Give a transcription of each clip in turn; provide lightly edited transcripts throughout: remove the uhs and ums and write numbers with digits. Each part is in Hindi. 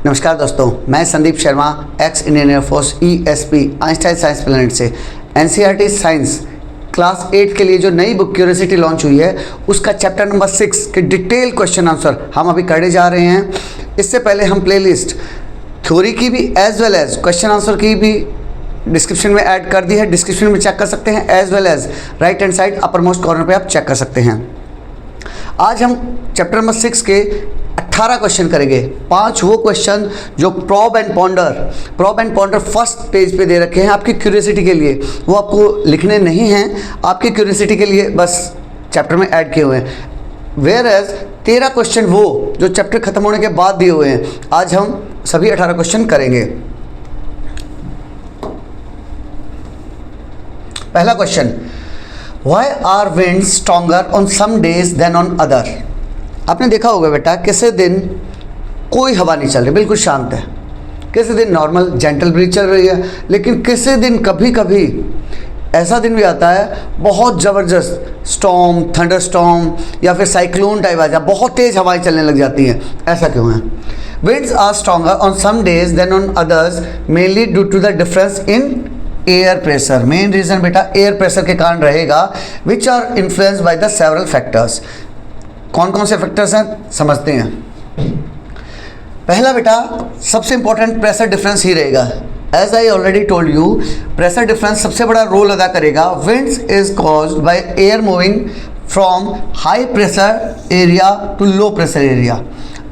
नमस्कार दोस्तों, मैं Sandeep Sharma, x Indian air force ESP Einstein science planet से NCERT साइंस क्लास 8 के लिए जो नई बुक क्यूरियोसिटी लॉन्च हुई है उसका चैप्टर नंबर 6 के डिटेल क्वेश्चन आंसर हम अभी करने जा रहे हैं। इससे पहले हम प्लेलिस्ट थ्योरी की भी as well as question answer की भी डिस्क्रिप्शन में ऐड कर दी है। डिस्क्रिप्शन में चेक कर सकते हैं, as well as right hand side uppermost corner पे आप चेक कर सकते हैं। आज हम चैप्टर नंबर 6 के 18 क्वेश्चन करेंगे। 5 वो क्वेश्चन जो probe and ponder first page पे दे रखे हैं आपकी क्यूरियोसिटी के लिए। वो आपको लिखने नहीं हैं, आपकी क्यूरियोसिटी के लिए बस चैप्टर में ऐड किए हुए हैं। वेयर एज 13 क्वेश्चन वो जो चैप्टर खत्म होने के बाद दिए हुए हैं। आज हम सभी 18 क्वेश्चन करेंगे। पहला question, Why are winds stronger on some days than on other? आपने देखा होगा बेटा, किसी दिन कोई हवा नहीं चल रही, बिल्कुल शांत है। किसी दिन नॉर्मल जेंटल ब्रीज चल रही है, लेकिन किसी दिन कभी कभी ऐसा दिन भी आता है बहुत ज़बरदस्त स्टॉर्म, थंडर स्टॉर्म या फिर साइक्लोन टाइप आ जाए, बहुत तेज़ हवाएं चलने लग जाती हैं। ऐसा क्यों है? winds are stronger on some days than on others mainly due to the difference in air pressure. Main reason बेटा एयर प्रेशर के कारण रहेगा, which are influenced by the several factors. कौन कौन से फैक्टर्स हैं समझते हैं। पहला बेटा सबसे इंपॉर्टेंट प्रेशर डिफरेंस ही रहेगा। As I already told you, pressure difference सबसे बड़ा रोल अदा करेगा। Winds is caused by air moving from high pressure area to low pressure area.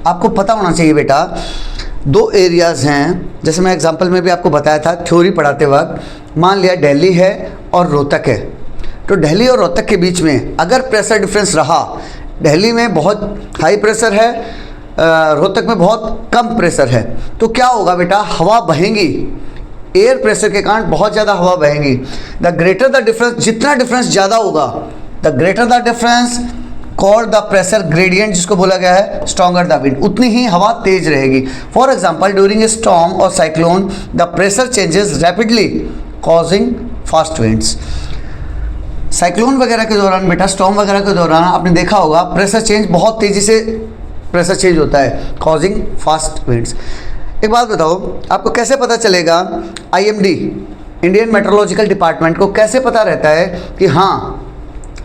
आपको पता होना चाहिए बेटा, दो एरियाज़ हैं, जैसे मैं एग्जांपल में भी आपको बताया था थ्योरी पढ़ाते वक्त। मान लिया दिल्ली है और रोहतक है, तो दिल्ली और रोहतक के बीच में अगर प्रेशर डिफरेंस रहा, दिल्ली में बहुत हाई प्रेशर है, रोहतक में बहुत कम प्रेशर है, तो क्या होगा बेटा, हवा बहेंगी। एयर प्रेशर के कारण बहुत ज़्यादा हवा बहेंगी। द ग्रेटर द डिफरेंस, जितना डिफरेंस ज़्यादा होगा, the greater the difference called the pressure gradient, जिसको बोला गया है स्ट्रॉन्गर द विंड, उतनी ही हवा तेज रहेगी। For example during a storm और cyclone the pressure changes rapidly causing fast winds. Cyclone वगैरह के दौरान बेटा, स्टॉर्म वगैरह के दौरान आपने देखा होगा प्रेशर चेंज बहुत तेज़ी से प्रेशर चेंज होता है, कॉजिंग फास्ट विंड्स। एक बात बताओ, आपको कैसे पता चलेगा, IMD इंडियन मेट्रोलॉजिकल डिपार्टमेंट को कैसे पता रहता है कि हाँ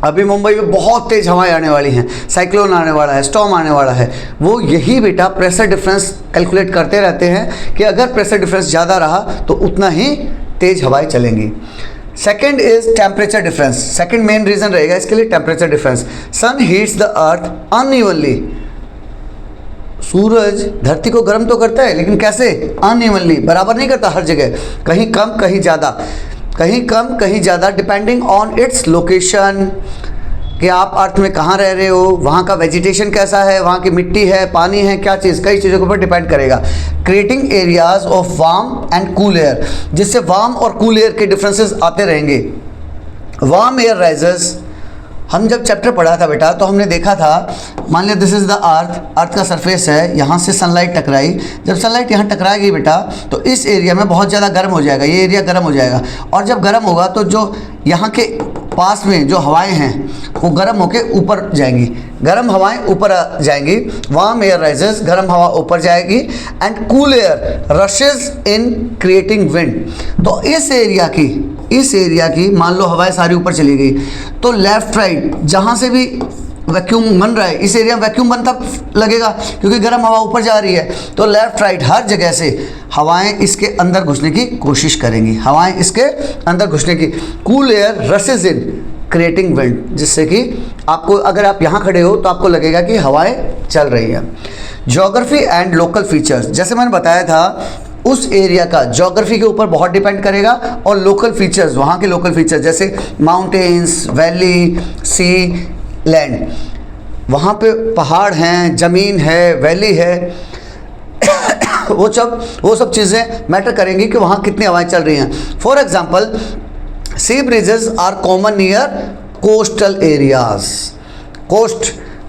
अभी मुंबई में बहुत तेज़ हवाएं आने वाली हैं, साइक्लोन आने वाला है, स्टॉर्म आने वाला है? वो यही बेटा प्रेशर डिफरेंस कैलकुलेट करते रहते हैं कि अगर प्रेशर डिफरेंस ज़्यादा रहा तो उतना ही तेज़ हवाएं चलेंगी। Second is temperature difference. Second main reason रहेगा इसके लिए temperature difference. Sun heats the earth unevenly. सूरज धरती को गर्म तो करता है, लेकिन कैसे? अनइवनली, बराबर नहीं करता हर जगह, कहीं कम कहीं ज़्यादा, कहीं कम कहीं ज़्यादा, डिपेंडिंग ऑन इट्स लोकेशन, कि आप अर्थ में कहाँ रह रहे हो, वहाँ का वेजिटेशन कैसा है, वहाँ की मिट्टी है, पानी है, क्या चीज़, कई चीज़ों के ऊपर डिपेंड करेगा। Creating areas of warm and cool air, जिससे वार्म और कूल एयर के डिफरेंसेस आते रहेंगे। वार्म एयर राइजेस, हम जब चैप्टर पढ़ा था बेटा तो हमने देखा था, मान लिया दिस इज़ द अर्थ का सरफेस है, यहाँ से सनलाइट टकराई, जब सनलाइट यहाँ टकराएगी बेटा तो इस एरिया में बहुत ज़्यादा गर्म हो जाएगा, ये एरिया गर्म हो जाएगा, और जब गर्म होगा तो जो यहाँ के पास में जो हवाएं हैं वो गर्म होके ऊपर जाएंगी, गर्म हवाएं ऊपर जाएंगी। वार्म एयर राइजेस, गर्म हवा ऊपर जाएगी, and cool air rushes in creating wind. तो इस एरिया की मान लो हवाएं सारी ऊपर चली गई, तो लेफ्ट राइट जहाँ से भी वैक्यूम बन रहा है, इस एरिया में वैक्यूम बनता लगेगा क्योंकि गर्म हवा ऊपर जा रही है, तो लेफ्ट राइट हर जगह से हवाएं इसके अंदर घुसने की कोशिश करेंगी, हवाएं इसके अंदर घुसने की। Cool air rushes in creating wind, जिससे कि आपको, अगर आप यहाँ खड़े हो तो आपको लगेगा कि हवाएं चल रही हैं। ज्योग्राफी एंड लोकल फीचर्स, जैसे मैंने बताया था उस एरिया का ज्योग्राफी के ऊपर बहुत डिपेंड करेगा, और लोकल फीचर्स, वहाँ के लोकल फीचर्स जैसे माउंटेन्स, वैली, सी, लैंड, वहाँ पे पहाड़ हैं, ज़मीन है, वैली है, वो सब चीज़ें मैटर करेंगी कि वहाँ कितनी हवाएं चल रही हैं। For example sea breezes are common near coastal areas.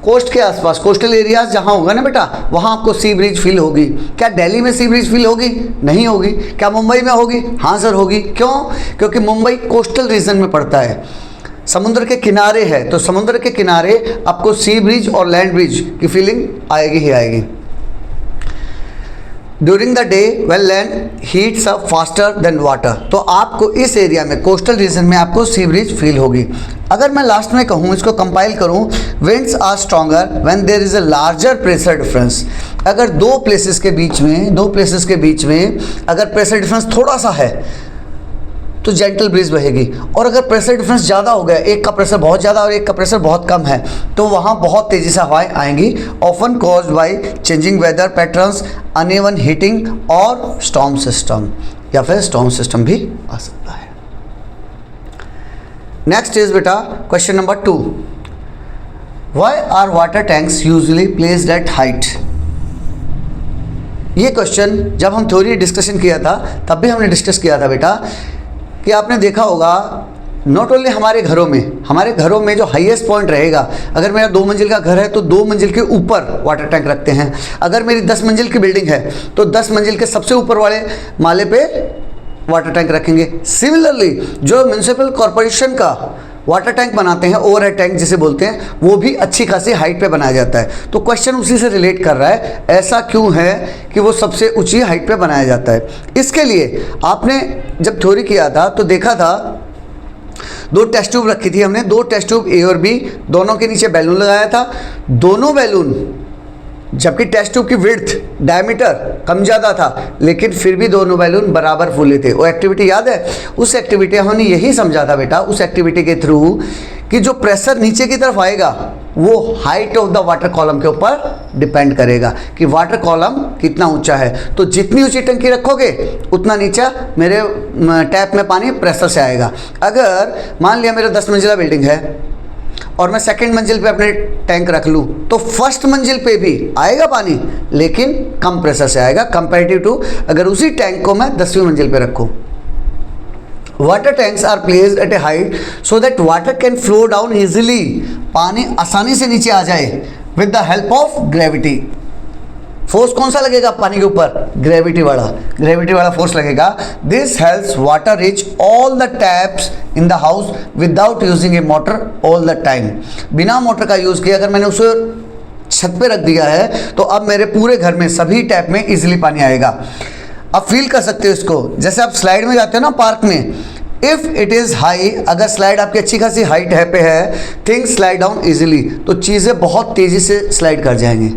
Coast के आसपास, कोस्टल एरियाज जहाँ होगा ना बेटा, वहाँ आपको सी ब्रिज फील होगी। क्या दिल्ली में सी ब्रिज फील होगी? नहीं होगी। क्या मुंबई में होगी? हाँ सर होगी। क्यों? क्योंकि मुंबई कोस्टल रीजन में पड़ता है, समुद्र के किनारे है, तो समुद्र के किनारे आपको सी ब्रिज और लैंड ब्रिज की फीलिंग आएगी ही आएगी। During the day when land heats up faster than water. तो आपको इस एरिया में, कोस्टल रीजन में आपको सी ब्रीज फील होगी। अगर मैं लास्ट में कहूँ, इसको कंपाइल करूँ, winds are stronger when there is a larger pressure difference. अगर दो प्लेसेस के बीच में अगर प्रेशर डिफरेंस थोड़ा सा है तो जेंटल ब्रीज बहेगी, और अगर प्रेशर डिफरेंस ज़्यादा हो गया, एक का प्रेशर बहुत ज़्यादा और एक का प्रेशर बहुत कम है, तो वहाँ बहुत तेज़ी से हवाएं आएंगी, often caused by changing weather patterns, uneven heating और स्टॉर्म सिस्टम, या फिर स्टॉर्म सिस्टम भी आ सकता है। नेक्स्ट इज बेटा question number 2, why are water tanks usually placed at height. ये क्वेश्चन जब हम थ्योरी डिस्कशन किया था तब भी हमने डिस्कस किया था बेटा, कि आपने देखा होगा नॉट ओनली हमारे घरों में जो हाईएस्ट पॉइंट रहेगा, अगर मेरा 2 मंजिल का घर है तो 2 मंजिल के ऊपर वाटर टैंक रखते हैं। अगर मेरी 10 मंजिल की बिल्डिंग है तो 10 मंजिल के सबसे ऊपर वाले माले पे वाटर टैंक रखेंगे। सिमिलरली जो म्युनिसिपल कॉरपोरेशन का वाटर टैंक बनाते हैं, ओवरहेड टैंक जिसे बोलते हैं, वो भी अच्छी खासी हाइट पे बनाया जाता है। तो क्वेश्चन उसी से रिलेट कर रहा है, ऐसा क्यों है कि वो सबसे ऊंची हाइट पे बनाया जाता है। इसके लिए आपने जब थ्योरी किया था तो देखा था 2 टेस्ट ट्यूब रखी थी हमने, 2 टेस्ट ट्यूब ए और बी, दोनों के नीचे बैलून लगाया था। दोनों बैलून, जबकि टेस्ट ट्यूब की विड्थ, डायमीटर कम ज़्यादा था, लेकिन फिर भी दोनों बैलून बराबर फूले थे। वो एक्टिविटी याद है? उस एक्टिविटी हमने यही समझा था बेटा, उस एक्टिविटी के थ्रू, कि जो प्रेशर नीचे की तरफ आएगा वो height of the water column के ऊपर डिपेंड करेगा कि वाटर कॉलम कितना ऊंचा है। तो जितनी ऊंची टंकी रखोगे उतना नीचा मेरे टैप में पानी प्रेशर से आएगा। अगर मान लिया मेरा 10 मंजिला बिल्डिंग है और मैं सेकंड मंजिल पे अपने टैंक रख लूँ, तो फर्स्ट मंजिल पे भी आएगा पानी, लेकिन कम प्रेशर से आएगा कंपैरेटिव टू अगर उसी टैंक को मैं 10वीं मंजिल पे रखूँ। Water tanks are placed at a height so that water can flow down easily. पानी आसानी से नीचे आ जाए with the help of gravity. Force कौन सा लगेगा पानी के ऊपर? ग्रेविटी वाला फोर्स लगेगा। This helps water reach all the taps in the house without using A motor all the time. बिना मोटर का यूज़ किया अगर मैंने उसे छत पे रख दिया है तो अब मेरे पूरे घर में सभी टैप में इजीली पानी आएगा। अब फील कर सकते हो इसको, जैसे आप स्लाइड में जाते हो ना पार्क में, इफ़ इट इज़ हाई, अगर स्लाइड आपकी अच्छी खासी हाइट है पे है, थिंग्स स्लाइड डाउन इजीली, तो चीज़ें बहुत तेज़ी से स्लाइड कर जाएंगी।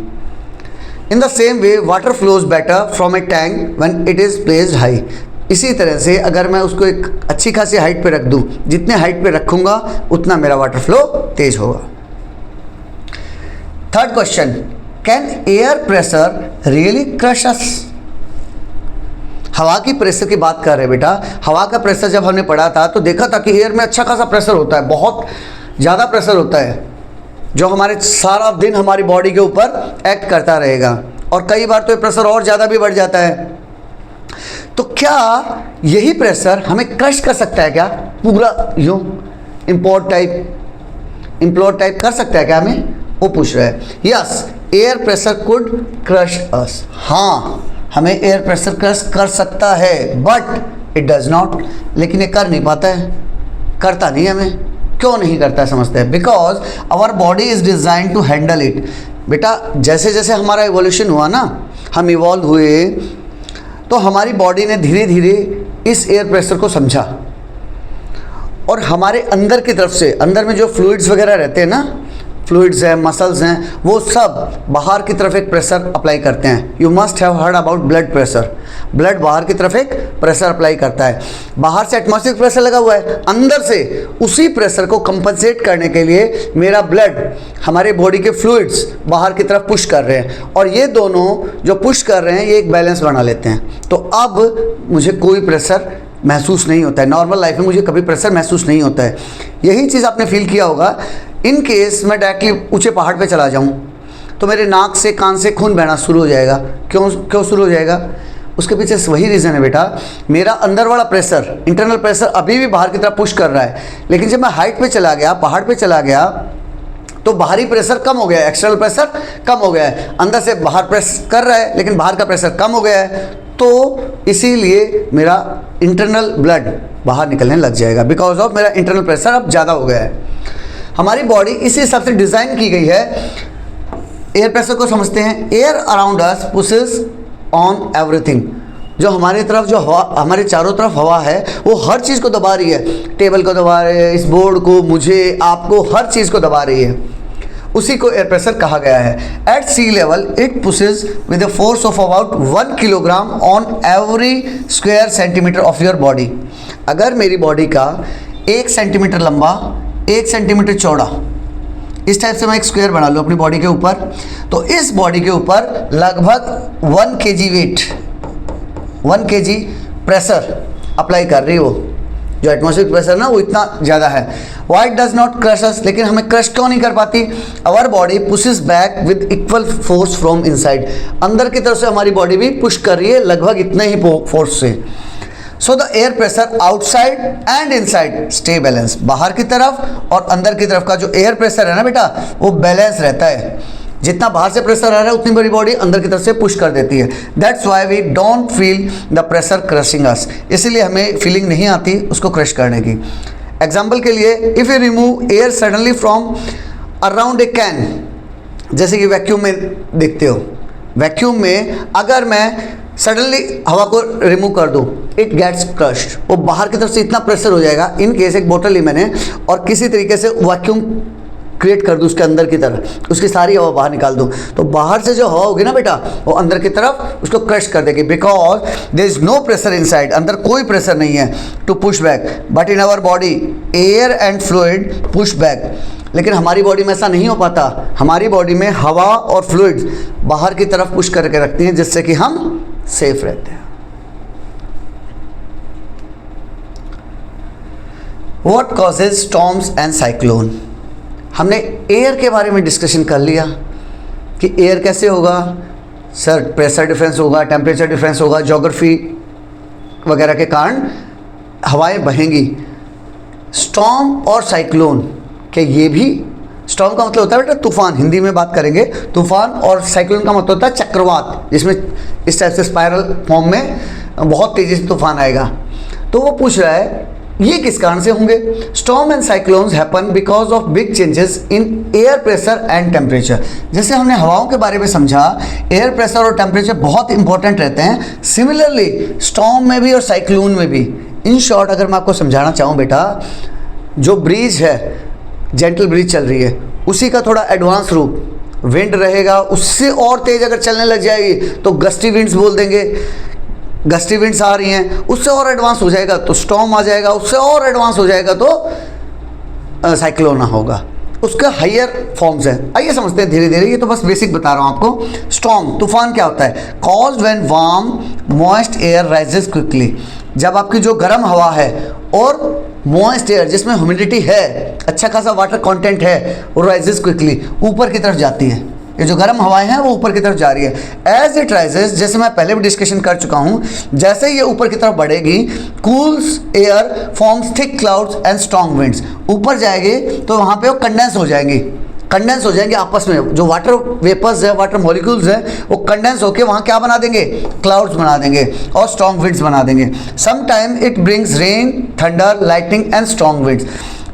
In the same way water flows better from A tank when it is placed high. इसी तरह से अगर मैं उसको एक अच्छी खासी हाइट पे रख दूँ, जितने हाइट पे रखूँगा उतना मेरा वाटर फ्लो तेज होगा। Third question, can air pressure really crush us. हवा की प्रेशर की बात कर रहे हैं बेटा। हवा का प्रेशर जब हमने पढ़ा था तो देखा था कि एयर में अच्छा खासा प्रेशर होता है, बहुत ज़्यादा प्रेशर होता है, जो हमारे सारा दिन हमारी बॉडी के ऊपर एक्ट करता रहेगा, और कई बार तो ये प्रेशर और ज़्यादा भी बढ़ जाता है। तो क्या यही प्रेशर हमें क्रश कर सकता है क्या? पूरा यूँ इम्प्लोड टाइप कर सकता है क्या हमें? वो पूछ रहा है। Yes, air pressure could crush us. हाँ, हमें एयर प्रेशर क्रश कर सकता है, बट इट डज नॉट। लेकिन ये कर नहीं पाता है, करता नहीं हमें। क्यों नहीं करता है समझते हैं? Because our body is design to handle it. बेटा जैसे जैसे हमारा इवोल्यूशन हुआ ना, हम इवॉल्व हुए, तो हमारी बॉडी ने धीरे धीरे इस एयर प्रेशर को समझा, और हमारे अंदर की तरफ से, अंदर में जो फ्लूइड्स वगैरह रहते हैं ना, फ्लूइड्स हैं, मसल्स हैं, वो सब बाहर की तरफ एक प्रेशर अप्लाई करते हैं। You must have heard about blood pressure. Blood बाहर की तरफ एक प्रेशर अप्लाई करता है। बाहर से एटमॉस्फेरिक प्रेशर लगा हुआ है, अंदर से उसी प्रेशर को कंपनसेट करने के लिए मेरा ब्लड, हमारे बॉडी के फ्लूइड्स बाहर की तरफ पुश कर रहे हैं, और ये दोनों जो पुश कर रहे हैं ये एक बैलेंस बना लेते हैं। तो अब मुझे कोई प्रेशर महसूस नहीं होता है। नॉर्मल लाइफ में मुझे कभी प्रेशर महसूस नहीं होता है। यही चीज़ आपने फील किया होगा। इन केस मैं डायरेक्टली ऊंचे पहाड़ पे चला जाऊं तो मेरे नाक से, कान से खून बहना शुरू हो जाएगा। क्यों शुरू हो जाएगा? उसके पीछे वही रीज़न है बेटा, मेरा अंदर वाला प्रेशर, इंटरनल प्रेशर अभी भी बाहर की तरफ पुश कर रहा है, लेकिन जब मैं हाइट पे चला गया, पहाड़ पे चला गया, तो बाहरी प्रेशर कम हो गया है, एक्सटर्नल प्रेशर कम हो गया है। अंदर से बाहर प्रेस कर रहा है, लेकिन बाहर का प्रेशर कम हो गया है, तो इसीलिए मेरा इंटरनल ब्लड बाहर निकलने लग जाएगा, बिकॉज ऑफ मेरा इंटरनल प्रेशर अब ज़्यादा हो गया है। हमारी बॉडी इसी हिसाब से डिज़ाइन की गई है। एयर प्रेशर को समझते हैं। Air around us pushes on everything. जो हमारी तरफ जो हवा, हमारे चारों तरफ हवा है, वो हर चीज़ को दबा रही है। टेबल को दबा रही है, इस बोर्ड को, मुझे, आपको, हर चीज़ को दबा रही है। उसी को एयर प्रेशर कहा गया है। At sea level it pushes with a force of about 1 kilogram on every square centimetre of your body. अगर मेरी बॉडी का 1 सेंटीमीटर लंबा, 1 सेंटीमीटर चौड़ा, इस टाइप से मैं एक स्क्वायर बना लूँ अपनी बॉडी के ऊपर, तो इस बॉडी के ऊपर लगभग 1 kg weight, 1 kg pressure apply कर रही हो। जो एटमॉस्फेरिक प्रेशर ना वो इतना ज़्यादा है। Why does not crush us, लेकिन हमें क्रश क्यों नहीं कर पाती? Our body pushes back with equal force from inside. अंदर की तरफ से हमारी बॉडी भी पुश कर रही है लगभग इतने ही फोर्स से। So the air pressure outside and inside stay balance. बाहर की तरफ और अंदर की तरफ का जो एयर प्रेशर है ना बेटा, वो बैलेंस रहता है। जितना बाहर से प्रेशर आ रहा है उतनी बड़ी बॉडी अंदर की तरफ से पुश कर देती है। That's why we don't feel the pressure crushing us. इसीलिए हमें फीलिंग नहीं आती उसको क्रश करने की। एग्जाम्पल के लिए, if you remove air suddenly from around a can, जैसे कि वैक्यूम में देखते हो, वैक्यूम में अगर मैं सडनली हवा को रिमूव कर दूँ, इट गेट्स क्रश्ड। वो बाहर की तरफ से इतना प्रेशर हो जाएगा, इन केस एक बोतल ली मैंने और किसी तरीके से वैक्यूम क्रिएट कर दूँ उसके अंदर की तरफ, उसकी सारी हवा बाहर निकाल दूँ, तो बाहर से जो हवा होगी ना बेटा, वो अंदर की तरफ उसको क्रश कर देगी। Because there is no pressure inside, अंदर कोई प्रेशर नहीं है to push back, but in our body air and fluid push back. लेकिन हमारी बॉडी में ऐसा नहीं हो पाता। हमारी बॉडी में हवा और फ्लूइड्स बाहर की तरफ पुश करके रखती हैं, जिससे कि हम सेफ रहते हैं। What causes storms and cyclone? हमने एयर के बारे में डिस्कशन कर लिया कि एयर कैसे होगा सर, प्रेशर डिफरेंस होगा, टेम्परेचर डिफरेंस होगा, ज्योग्राफी वगैरह के कारण हवाएं बहेंगी। स्टॉर्म और साइक्लोन, क्या ये भी? स्टॉर्म का मतलब होता है बेटा तूफान, हिंदी में बात करेंगे तूफान, और साइक्लोन का मतलब होता है चक्रवात, जिसमें इस टाइप से स्पाइरल फॉर्म में बहुत तेज़ी से तूफान आएगा। तो वो पूछ रहा है ये किस कारण से होंगे? Storm and cyclones happen because of big changes in air pressure and temperature. जैसे हमने हवाओं के बारे में समझा, एयर प्रेशर और टेम्परेचर बहुत इंपॉर्टेंट रहते हैं। सिमिलरली स्टॉर्म में भी और साइक्लोन में भी। इन शॉर्ट अगर मैं आपको समझाना चाहूँ बेटा, जो ब्रीज है, जेंटल ब्रीज चल रही है, उसी का थोड़ा एडवांस रूप विंड रहेगा। उससे और तेज़ अगर चलने लग जाएगी तो गस्टी विंड्स बोल देंगे, गस्टी विंड्स आ रही हैं। उससे और एडवांस हो जाएगा तो स्टॉर्म आ जाएगा, उससे और एडवांस हो जाएगा तो साइक्लोन होगा। उसका हायर फॉर्म्स है। आइए समझते हैं धीरे धीरे, ये तो बस बेसिक बता रहा हूँ आपको। स्टॉर्म तूफान क्या होता है? Caused when warm moist air rises quickly. जब आपकी जो गर्म हवा है और मॉइस्ट एयर जिसमें ह्यूमिडिटी है, अच्छा खासा वाटर कंटेंट है, वो राइजेस क्विकली, ऊपर की तरफ जाती है। ये जो गर्म हवाएं हैं वो ऊपर की तरफ जा रही है। एज इट राइजेस, जैसे मैं पहले भी डिस्कशन कर चुका हूँ, जैसे ये ऊपर की तरफ बढ़ेगी, cools air forms thick clouds and strong winds. ऊपर जाएंगे तो वहाँ पे वो कंडेंस हो जाएंगी, कंडेंस हो जाएंगे आपस में। जो वाटर वेपर्स है, वाटर मॉलिक्यूल्स हैं, वो कंडेंस होकर वहाँ क्या बना देंगे? क्लाउड्स बना देंगे और स्ट्रॉन्ग विंड्स बना देंगे। Sometime it brings rain, thunder, lightning and strong winds.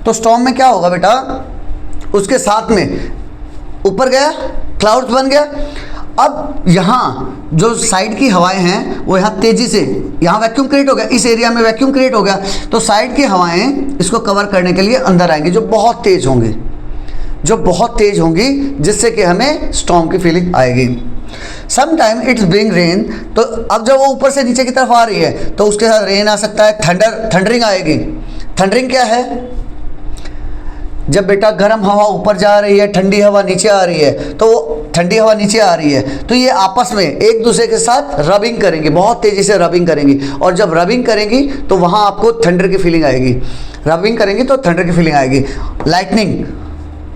तो स्टॉर्म में क्या होगा बेटा? उसके साथ में ऊपर गया, क्लाउड्स बन गया। अब यहाँ जो साइड की हवाएं हैं वो यहाँ तेज़ी से, यहाँ वैक्यूम क्रिएट हो गया, इस एरिया में वैक्यूम क्रिएट हो गया, तो साइड की हवाएं इसको कवर करने के लिए अंदर आएंगी, जो बहुत तेज़ होंगी, जो बहुत तेज़ होंगी, जिससे कि हमें स्टॉर्म की फीलिंग आएगी। Sometime it's bring rain. तो अब जब वो ऊपर से नीचे की तरफ आ रही है तो उसके साथ रेन आ सकता है, थंडरिंग आएगी। थंडरिंग क्या है? जब बेटा गर्म हवा ऊपर जा रही है, ठंडी हवा नीचे आ रही है, तो ठंडी हवा नीचे आ रही है तो ये आपस में एक दूसरे के साथ रबिंग करेंगी, बहुत तेज़ी से रबिंग करेंगी। और जब रबिंग करेंगी तो वहाँ आपको थंडर की फीलिंग आएगी। रबिंग करेंगी तो थंडर की फीलिंग आएगी। लाइटनिंग,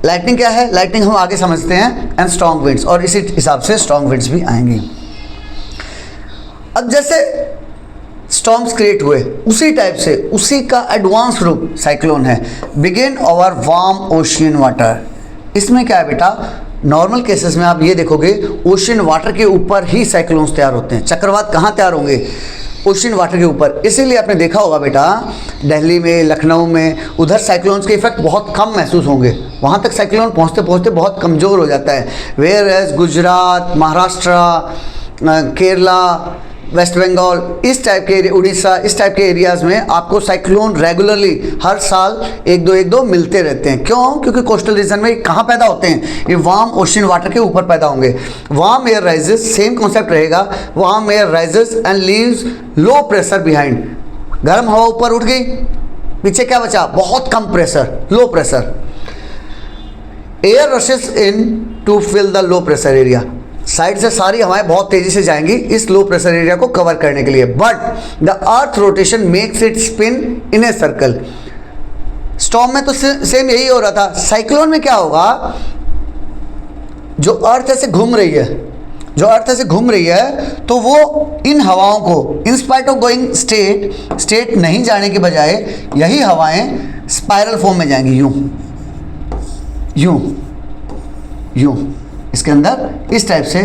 लाइटनिंग क्या है? लाइटनिंग हम आगे समझते हैं। एंड स्ट्रॉन्ग विंड्स, और इसी हिसाब से स्ट्रॉन्ग विंड्स भी आएंगी। अब जैसे स्टॉर्म्स क्रिएट हुए, उसी टाइप से उसी का एडवांस रूप साइक्लोन है। Begin over warm ocean water. इसमें क्या है बेटा? नॉर्मल केसेस में आप ये देखोगे ओशियन वाटर के ऊपर ही साइक्लोन्स तैयार होते हैं। चक्रवात कहाँ तैयार होंगे? ओशियन वाटर के ऊपर। इसीलिए आपने देखा होगा बेटा, दिल्ली में, लखनऊ में, उधर साइक्लोन्स के इफेक्ट बहुत कम महसूस होंगे। वहाँ तक साइक्लोन पहुँचते पहुँचते बहुत कमज़ोर हो जाता है। वेयर एज गुजरात, महाराष्ट्र, केरला, वेस्ट बंगाल, इस टाइप के उड़ीसा, इस टाइप के एरियाज़ में आपको साइक्लोन रेगुलरली हर साल एक दो मिलते रहते हैं। क्यों? क्योंकि कोस्टल रीजन में कहाँ पैदा होते हैं? ये वार्म ओशन वाटर के ऊपर पैदा होंगे। Warm air rises, same concept रहेगा, warm air rises and leaves low pressure behind. गर्म हवा ऊपर उठ गई, पीछे क्या बचा? बहुत कम pressure, low pressure. Air rushes in to fill the low pressure area, side से सारी हवाएं बहुत तेजी से जाएंगी इस लो प्रेशर एरिया को कवर करने के लिए। But the earth rotation makes it spin in a circle. Storm में तो सेम यही हो रहा था। साइक्लोन में क्या होगा? जो अर्थ ऐसे घूम रही है, जो अर्थ ऐसे घूम रही है, तो वो इन हवाओं को in spite of going state नहीं जाने के बजाय यही हवाएं स्पाइरल फॉर्म में जाएंगी, यूं यूं यूं, इसके अंदर इस टाइप से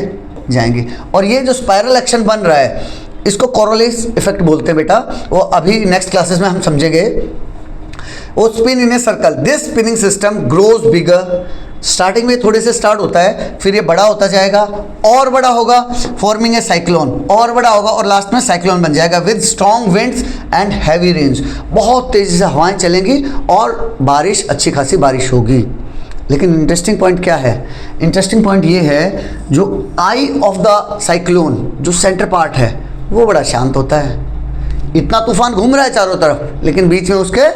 जाएंगी। और ये जो स्पाइरल एक्शन बन रहा है इसको कोरोलिस इफेक्ट बोलते हैं बेटा, वो अभी नेक्स्ट क्लासेस में हम समझेंगे। वो spin in a circle, this spinning system grows bigger. Starting में थोड़े से स्टार्ट होता है, फिर ये बड़ा होता जाएगा और बड़ा होगा, फॉर्मिंग ए साइक्लोन, और बड़ा होगा और लास्ट में साइक्लोन बन जाएगा with strong winds and heavy rains. बहुत तेज़ी से हवाएं चलेंगी और बारिश, अच्छी खासी बारिश होगी। लेकिन इंटरेस्टिंग पॉइंट क्या है? इंटरेस्टिंग पॉइंट ये है, जो आई ऑफ द साइक्लोन, जो सेंटर पार्ट है, वो बड़ा शांत होता है। इतना तूफान घूम रहा है चारों तरफ, लेकिन बीच में उसके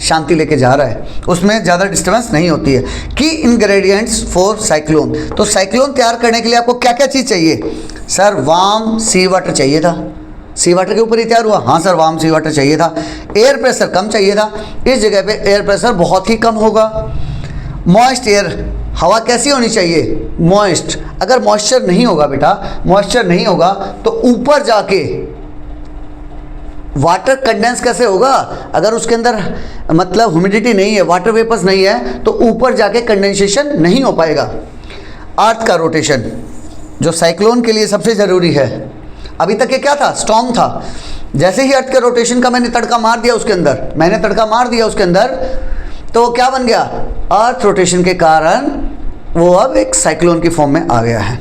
शांति लेके जा रहा है, उसमें ज़्यादा डिस्टर्बेंस नहीं होती है। की इंग्रेडिएंट्स फॉर साइक्लोन, तो साइक्लोन तैयार करने के लिए आपको क्या क्या चीज़ चाहिए? सर वार्म सी वाटर चाहिए था। सी वाटर के ऊपर ही तैयार हुआ? हाँ सर, वार्म सी वाटर चाहिए था। एयर प्रेशर कम चाहिए था, इस जगह पे एयर प्रेशर बहुत ही कम होगा। मॉइस्ट एयर, हवा कैसी होनी चाहिए? मॉइस्ट। अगर मॉइस्चर नहीं होगा बेटा, मॉइस्चर नहीं होगा तो ऊपर जाके वाटर कंडेंस कैसे होगा? अगर उसके अंदर मतलब ह्यूमिडिटी नहीं है, वाटर वेपर्स नहीं है, तो ऊपर जाके कंडेंसेशन नहीं हो पाएगा। अर्थ का रोटेशन जो साइक्लोन के लिए सबसे ज़रूरी है। अभी तक ये क्या था? स्टॉर्म था। जैसे ही अर्थ के रोटेशन का मैंने तड़का मार दिया उसके अंदर, तो क्या बन गया? अर्थ रोटेशन के कारण वो अब एक साइक्लोन की फॉर्म में आ गया है।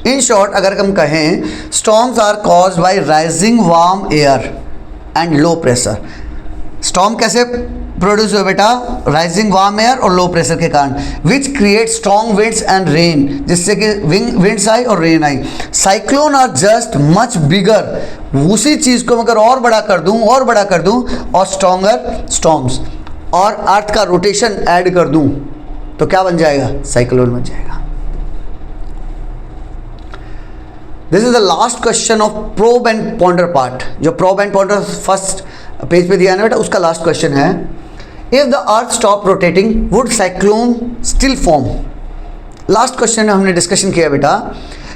इन शॉर्ट अगर हम कहें, storms are caused by rising warm air and low pressure. Storm कैसे प्रोड्यूस हुए बेटा? राइजिंग वार्म एयर और लो प्रेशर के कारण, which create strong winds and rain, जिससे कि विंड्स आई और रेन आई। Cyclone are just much bigger, उसी चीज़ को अगर और बड़ा कर दूं और स्ट्रॉन्गर स्टॉर्म्स और अर्थ का रोटेशन ऐड कर दूं तो क्या बन जाएगा? साइक्लोन बन जाएगा। This is the last question of probe and ponder part. जो probe and ponder first page पे दिया है ना बेटा, उसका लास्ट क्वेश्चन है, if the earth stop rotating would cyclone still form. Last question में हमने डिस्कशन किया बेटा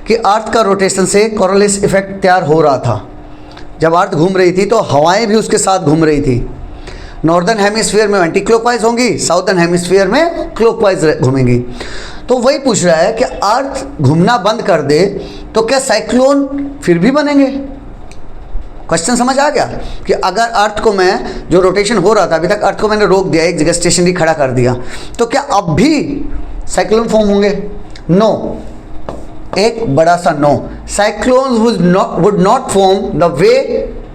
कि अर्थ का रोटेशन से कोरोलिस इफेक्ट तैयार हो रहा था। जब अर्थ घूम रही थी तो हवाएं भी उसके साथ घूम रही थी। नॉर्दर्न हेमिस्फीयर में एंटी क्लॉकवाइज होंगी, साउदर्न हेमिस्फीयर में क्लॉकवाइज घूमेंगी। तो वही पूछ रहा है कि अर्थ घूमना बंद कर दे तो क्या साइक्लोन फिर भी बनेंगे? क्वेश्चन समझ आ गया कि अगर अर्थ को मैं, जो रोटेशन हो रहा था अभी तक, अर्थ को मैंने रोक दिया, एक जगह स्टेशनरी खड़ा कर दिया, तो क्या अब भी साइक्लोन फॉर्म होंगे? नो, एक बड़ा सा no. Cyclone would not form the way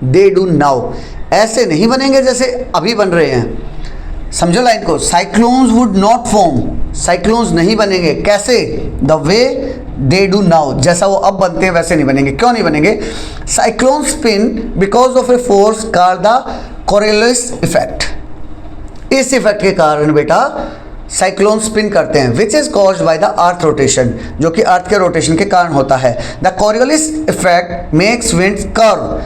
they do now. ऐसे नहीं बनेंगे जैसे अभी बन रहे हैं। समझो लाइन को, cyclones would not form, cyclones नहीं बनेंगे। कैसे? The way they do now, जैसा वो अब बनते हैं वैसे नहीं बनेंगे। क्यों नहीं बनेंगे? Cyclone spin because of a force called the Coriolis effect. इस इफेक्ट के कारण बेटा साइक्लोन स्पिन करते हैं, which is caused by the earth rotation, जो कि अर्थ के रोटेशन के कारण होता है। The Coriolis effect makes winds curve.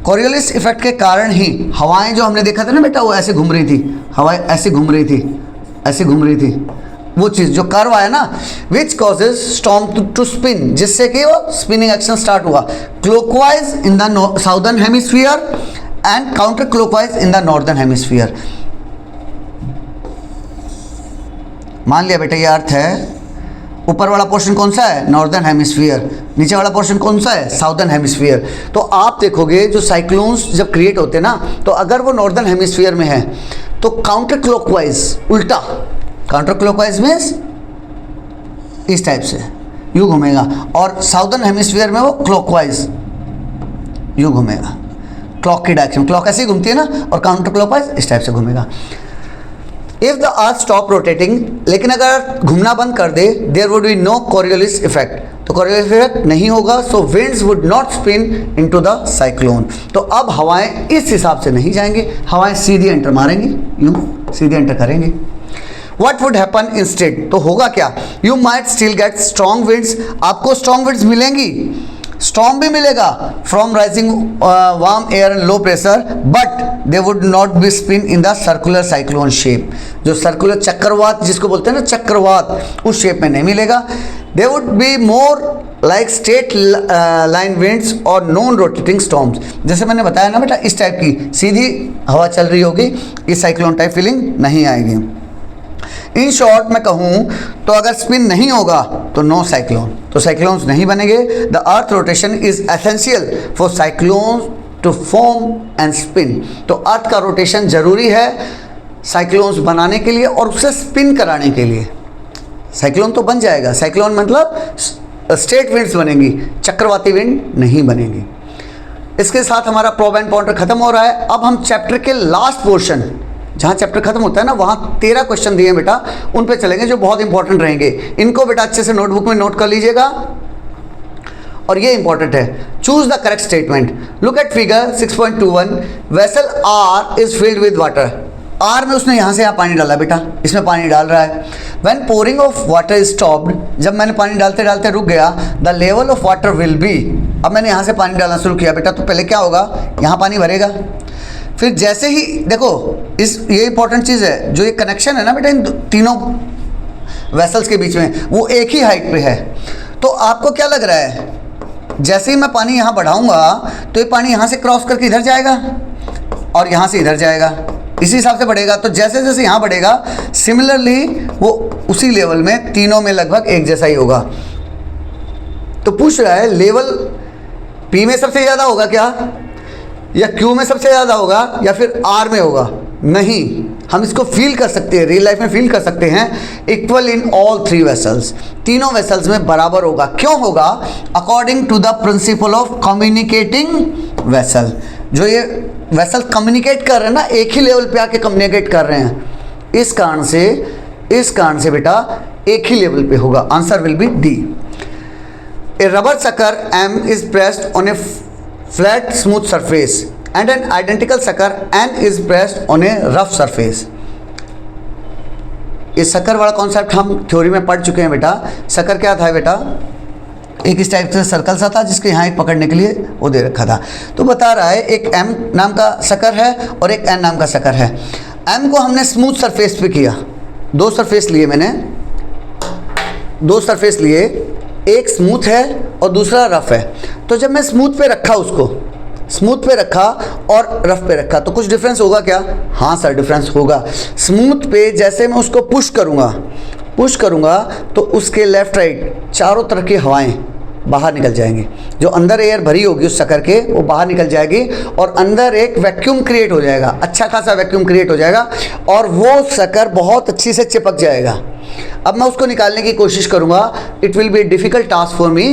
Coriolis effect के कारण ही हवाएं, जो हमने देखा था ना बेटा, वो ऐसे घूम रही थी, हवाएं ऐसे घूम रही थी, वो चीज़ जो कर्व आया ना, which causes storm to spin, जिससे कि वो स्पिनिंग एक्शन स्टार्ट हुआ clockwise in the southern hemisphere and counter clockwise in the northern hemisphere. मान लिया बेटा ये अर्थ है, ऊपर वाला पोर्शन कौन सा है? Northern hemisphere. नीचे वाला पोर्शन कौन सा है? Southern hemisphere. तो आप देखोगे जो साइक्लोन्स जब क्रिएट होते हैं ना, तो अगर वो नॉर्दर्न हेमिस्फीयर में है तो काउंटर क्लॉकवाइज, उल्टा, काउंटर क्लॉकवाइज मीन्स इस टाइप से, यूँ घूमेगा, और साउदर्न हेमिस्फीयर में वो क्लॉकवाइज यूँ घूमेगा, क्लॉक की डायरेक्शन, क्लॉक ऐसे ही घूमती है ना, और काउंटर क्लॉकवाइज इस टाइप से घूमेगा। If the earth stop rotating, लेकिन अगर घूमना बंद कर दे, there would be no Coriolis effect, तो कोरियोलिस इफेक्ट नहीं होगा, so winds would not spin into the cyclone. तो अब हवाएं इस हिसाब से नहीं जाएंगी, हवाएं सीधी एंटर मारेंगी, यूं सीधी एंटर करेंगी। What would happen instead? तो होगा क्या? You might still get strong winds, आपको strong winds मिलेंगी, स्टॉर्म भी मिलेगा from rising warm air and low pressure, but they would not be spin in the circular cyclone shape, जो सर्कुलर चक्रवात जिसको बोलते हैं ना, चक्रवात, उस शेप में नहीं मिलेगा। They would be more like straight line winds और नॉन रोटेटिंग स्टॉर्म्स, जैसे मैंने बताया ना बेटा, इस टाइप की सीधी हवा चल रही होगी, इस साइक्लोन टाइप फीलिंग नहीं आएगी। इन शॉर्ट मैं कहूँ तो अगर स्पिन नहीं होगा तो नो साइक्लोन, तो साइक्लोन्स नहीं बनेंगे। The earth rotation is essential for cyclones to form and spin, तो अर्थ का रोटेशन जरूरी है साइक्लोन्स बनाने के लिए और उसे स्पिन कराने के लिए। साइक्लोन तो बन जाएगा, साइक्लोन मतलब स्ट्रेट विंड्स बनेंगी, चक्रवाती विंड नहीं बनेगी। इसके साथ हमारा प्रोब एंड पॉइंटर खत्म हो रहा है। अब हम चैप्टर के लास्ट पोर्शन, जहाँ चैप्टर खत्म होता है ना, वहाँ 13 क्वेश्चन दिए हैं बेटा, उन पे चलेंगे जो बहुत इंपॉर्टेंट रहेंगे। इनको बेटा अच्छे से नोटबुक में नोट कर लीजिएगा, और ये इंपॉर्टेंट है। Choose the correct statement. Look at figure 6.21, vessel R is filled with water. R में उसने यहाँ से यहाँ पानी डाला बेटा, इसमें पानी डाल रहा है। When pouring of water is stopped, जब मैंने पानी डालते डालते रुक गया, the level of water will be, अब मैंने यहाँ से पानी डालना शुरू किया बेटा, तो पहले क्या होगा, यहाँ पानी भरेगा, फिर जैसे ही देखो ये इंपॉर्टेंट चीज़ है, जो ये कनेक्शन है ना बेटा इन तीनों वेसल्स के बीच में, वो एक ही हाइट पे है। तो आपको क्या लग रहा है, जैसे ही मैं पानी यहाँ बढ़ाऊंगा तो ये पानी यहाँ से क्रॉस करके इधर जाएगा और यहाँ से इधर जाएगा, इसी हिसाब से बढ़ेगा। तो जैसे जैसे यहाँ बढ़ेगा, सिमिलरली वो उसी लेवल में तीनों में लगभग एक जैसा ही होगा। तो पूछ रहा है लेवल पी में सबसे ज़्यादा होगा क्या, या क्यू में सबसे ज़्यादा होगा, या फिर आर में होगा? नहीं, हम इसको फील कर सकते हैं, रियल लाइफ में फील कर सकते हैं। Equal in all three vessels, तीनों वेसल्स में बराबर होगा। क्यों होगा? According to the principle of communicating vessel. जो ये वेसल कम्युनिकेट कर रहे हैं ना, एक ही लेवल पे आके कम्युनिकेट कर रहे हैं, इस कारण से बेटा एक ही लेवल पे होगा। Answer will B D. A rubber sucker M is pressed on a flat smooth surface and an identical sucker N is pressed on a rough surface। इस सकर वाला कॉन्सेप्ट हम थ्योरी में पढ़ चुके हैं बेटा। सकर क्या था बेटा? एक इस टाइप से सर्कल सा था जिसके यहाँ एक पकड़ने के लिए वो दे रखा था। तो बता रहा है एक M नाम का सकर है और एक N नाम का सकर है। M को हमने स्मूथ सरफेस पे किया, दो सरफेस लिए मैंने, दो सरफेस लिए, एक स्मूथ है और दूसरा रफ है। तो जब मैं स्मूथ पे रखा, उसको स्मूथ पे रखा और रफ पे रखा, तो कुछ डिफरेंस होगा क्या? हाँ सर, डिफरेंस होगा। स्मूथ पे जैसे मैं उसको पुश करूँगा तो उसके लेफ़्ट राइट चारों तरह की हवाएं बाहर निकल जाएंगी। जो अंदर एयर भरी होगी उस सकर के, वो बाहर निकल जाएगी और अंदर एक वैक्यूम क्रिएट हो जाएगा, अच्छा खासा वैक्यूम क्रिएट हो जाएगा और वो सकर बहुत अच्छी से चिपक जाएगा। अब मैं उसको निकालने की कोशिश करूँगा, it will be difficult task for me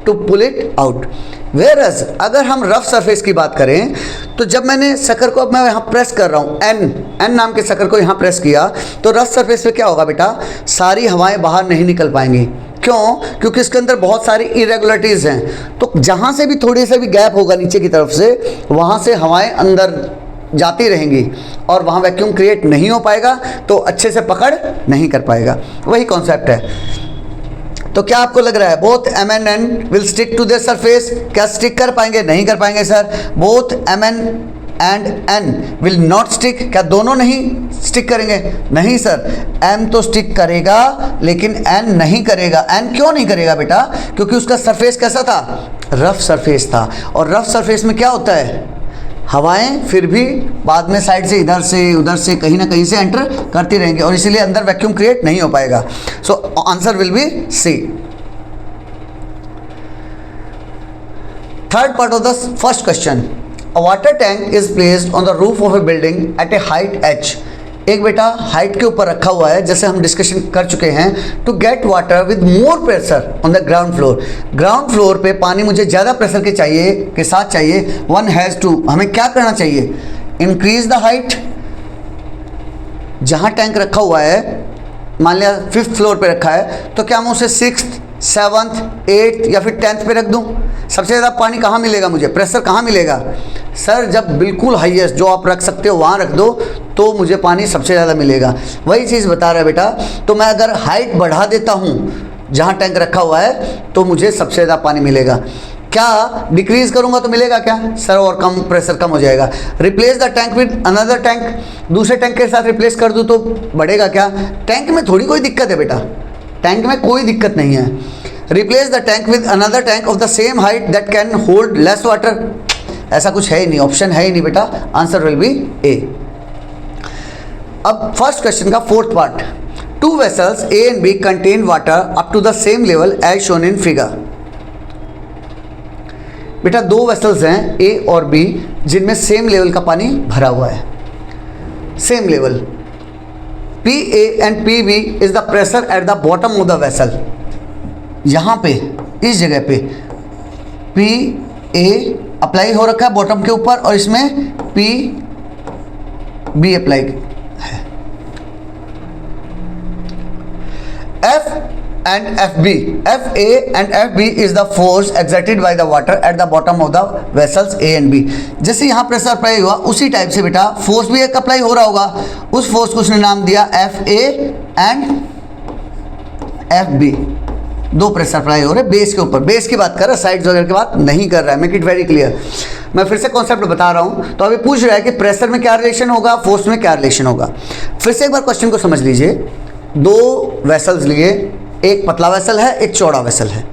to pull it out. Whereas अगर हम रफ सरफेस की बात करें, तो जब मैंने सकर को, अब मैं यहाँ प्रेस कर रहा हूँ, एन नाम के सकर को यहाँ प्रेस किया, तो रफ सरफेस पे क्या होगा बेटा? सारी हवाएं बाहर नहीं निकल पाएंगी। क्यों? क्योंकि इसके अंदर बहुत सारी इरेगुलरिटीज़ हैं। तो जहाँ से भी थोड़ी सा भी गैप होगा नीचे की तरफ से, वहाँ से हवाएं अंदर जाती रहेंगी और वहाँ वैक्यूम क्रिएट नहीं हो पाएगा, तो अच्छे से पकड़ नहीं कर पाएगा। वही कॉन्सेप्ट है। तो क्या आपको लग रहा है both M and N will stick to their surface? क्या स्टिक कर पाएंगे? नहीं कर पाएंगे sir. Both M and N will not stick? क्या दोनों नहीं स्टिक करेंगे? नहीं सर, एम तो स्टिक करेगा लेकिन एन नहीं करेगा। एन क्यों नहीं करेगा बेटा? क्योंकि उसका सरफेस कैसा था? रफ सरफेस था। और रफ सरफेस में क्या होता है? हवाएं फिर भी बाद में साइड से, इधर से उधर से, कहीं ना कहीं से एंटर करती रहेंगी और इसीलिए अंदर वैक्यूम क्रिएट नहीं हो पाएगा। So answer will be C. Third part of the first question, a water tank is placed on the roof of a building at a height h. एक बेटा हाइट के ऊपर रखा हुआ है, जैसे हम डिस्कशन कर चुके हैं, to get water with more pressure on the ground floor. Ground floor पे पानी मुझे ज़्यादा प्रेशर के साथ चाहिए, वन हैज़ टू, हमें क्या करना चाहिए, इंक्रीज द हाइट। जहाँ टैंक रखा हुआ है, मान लिया 5th फ्लोर पे रखा है, तो क्या मैं उसे 6th, 7th, 8th या फिर 10th पे रख दूँ? सबसे ज़्यादा पानी कहाँ मिलेगा मुझे, प्रेशर कहाँ मिलेगा? सर जब बिल्कुल हाईएस्ट जो आप रख सकते हो वहाँ रख दो तो मुझे पानी सबसे ज़्यादा मिलेगा। वही चीज़ बता रहा है बेटा। तो मैं अगर हाइट बढ़ा देता हूँ जहाँ टैंक रखा हुआ है तो मुझे सबसे ज़्यादा पानी मिलेगा। क्या डिक्रीज करूँगा तो मिलेगा क्या? सर और कम, प्रेशर कम हो जाएगा। Replace the tank with another tank, दूसरे टैंक के साथ रिप्लेस कर दूँ तो बढ़ेगा क्या? टैंक में थोड़ी कोई दिक्कत है बेटा, टैंक में कोई दिक्कत नहीं है। Replace the tank with another tank of the same height that can hold less water, ऐसा कुछ है ही नहीं, ऑप्शन है ही नहीं बेटा, आंसर विल बी ए। अब फर्स्ट क्वेश्चन का 4th part, 2 vessels A and B contain water up to the same level as shown in figure. बेटा 2 वेसल्स हैं ए और बी जिनमें सेम लेवल का पानी भरा हुआ है, same level. P A and P B is the pressure at the bottom of the vessel. यहाँ पे इस जगह पे पी ए अप्लाई हो रखा है बॉटम के ऊपर और इसमें पी बी अप्लाई है। F and F B, F A and F B is the force exerted by the water at the bottom of the vessels A and B. जैसे यहाँ प्रेशर अप्लाई हुआ उसी टाइप से बेटा फोर्स भी एक अप्लाई हो रहा होगा, उस फोर्स को उसने नाम दिया F A and F B. 2 pressure apply हो रहे बेस के ऊपर, बेस की बात कर रहा है, साइड्स वगैरह की बात नहीं कर रहा है। मेक इट वेरी क्लियर, मैं फिर से कॉन्सेप्ट बता रहा हूँ। तो अभी पूछ रहा है कि प्रेशर में क्या रिलेशन होगा, फोर्स में क्या रिलेशन होगा। फिर से एक बार क्वेश्चन को समझ लीजिए। 2 वेसल्स लिए, एक पतला वेसल है, एक चौड़ा वेसल है।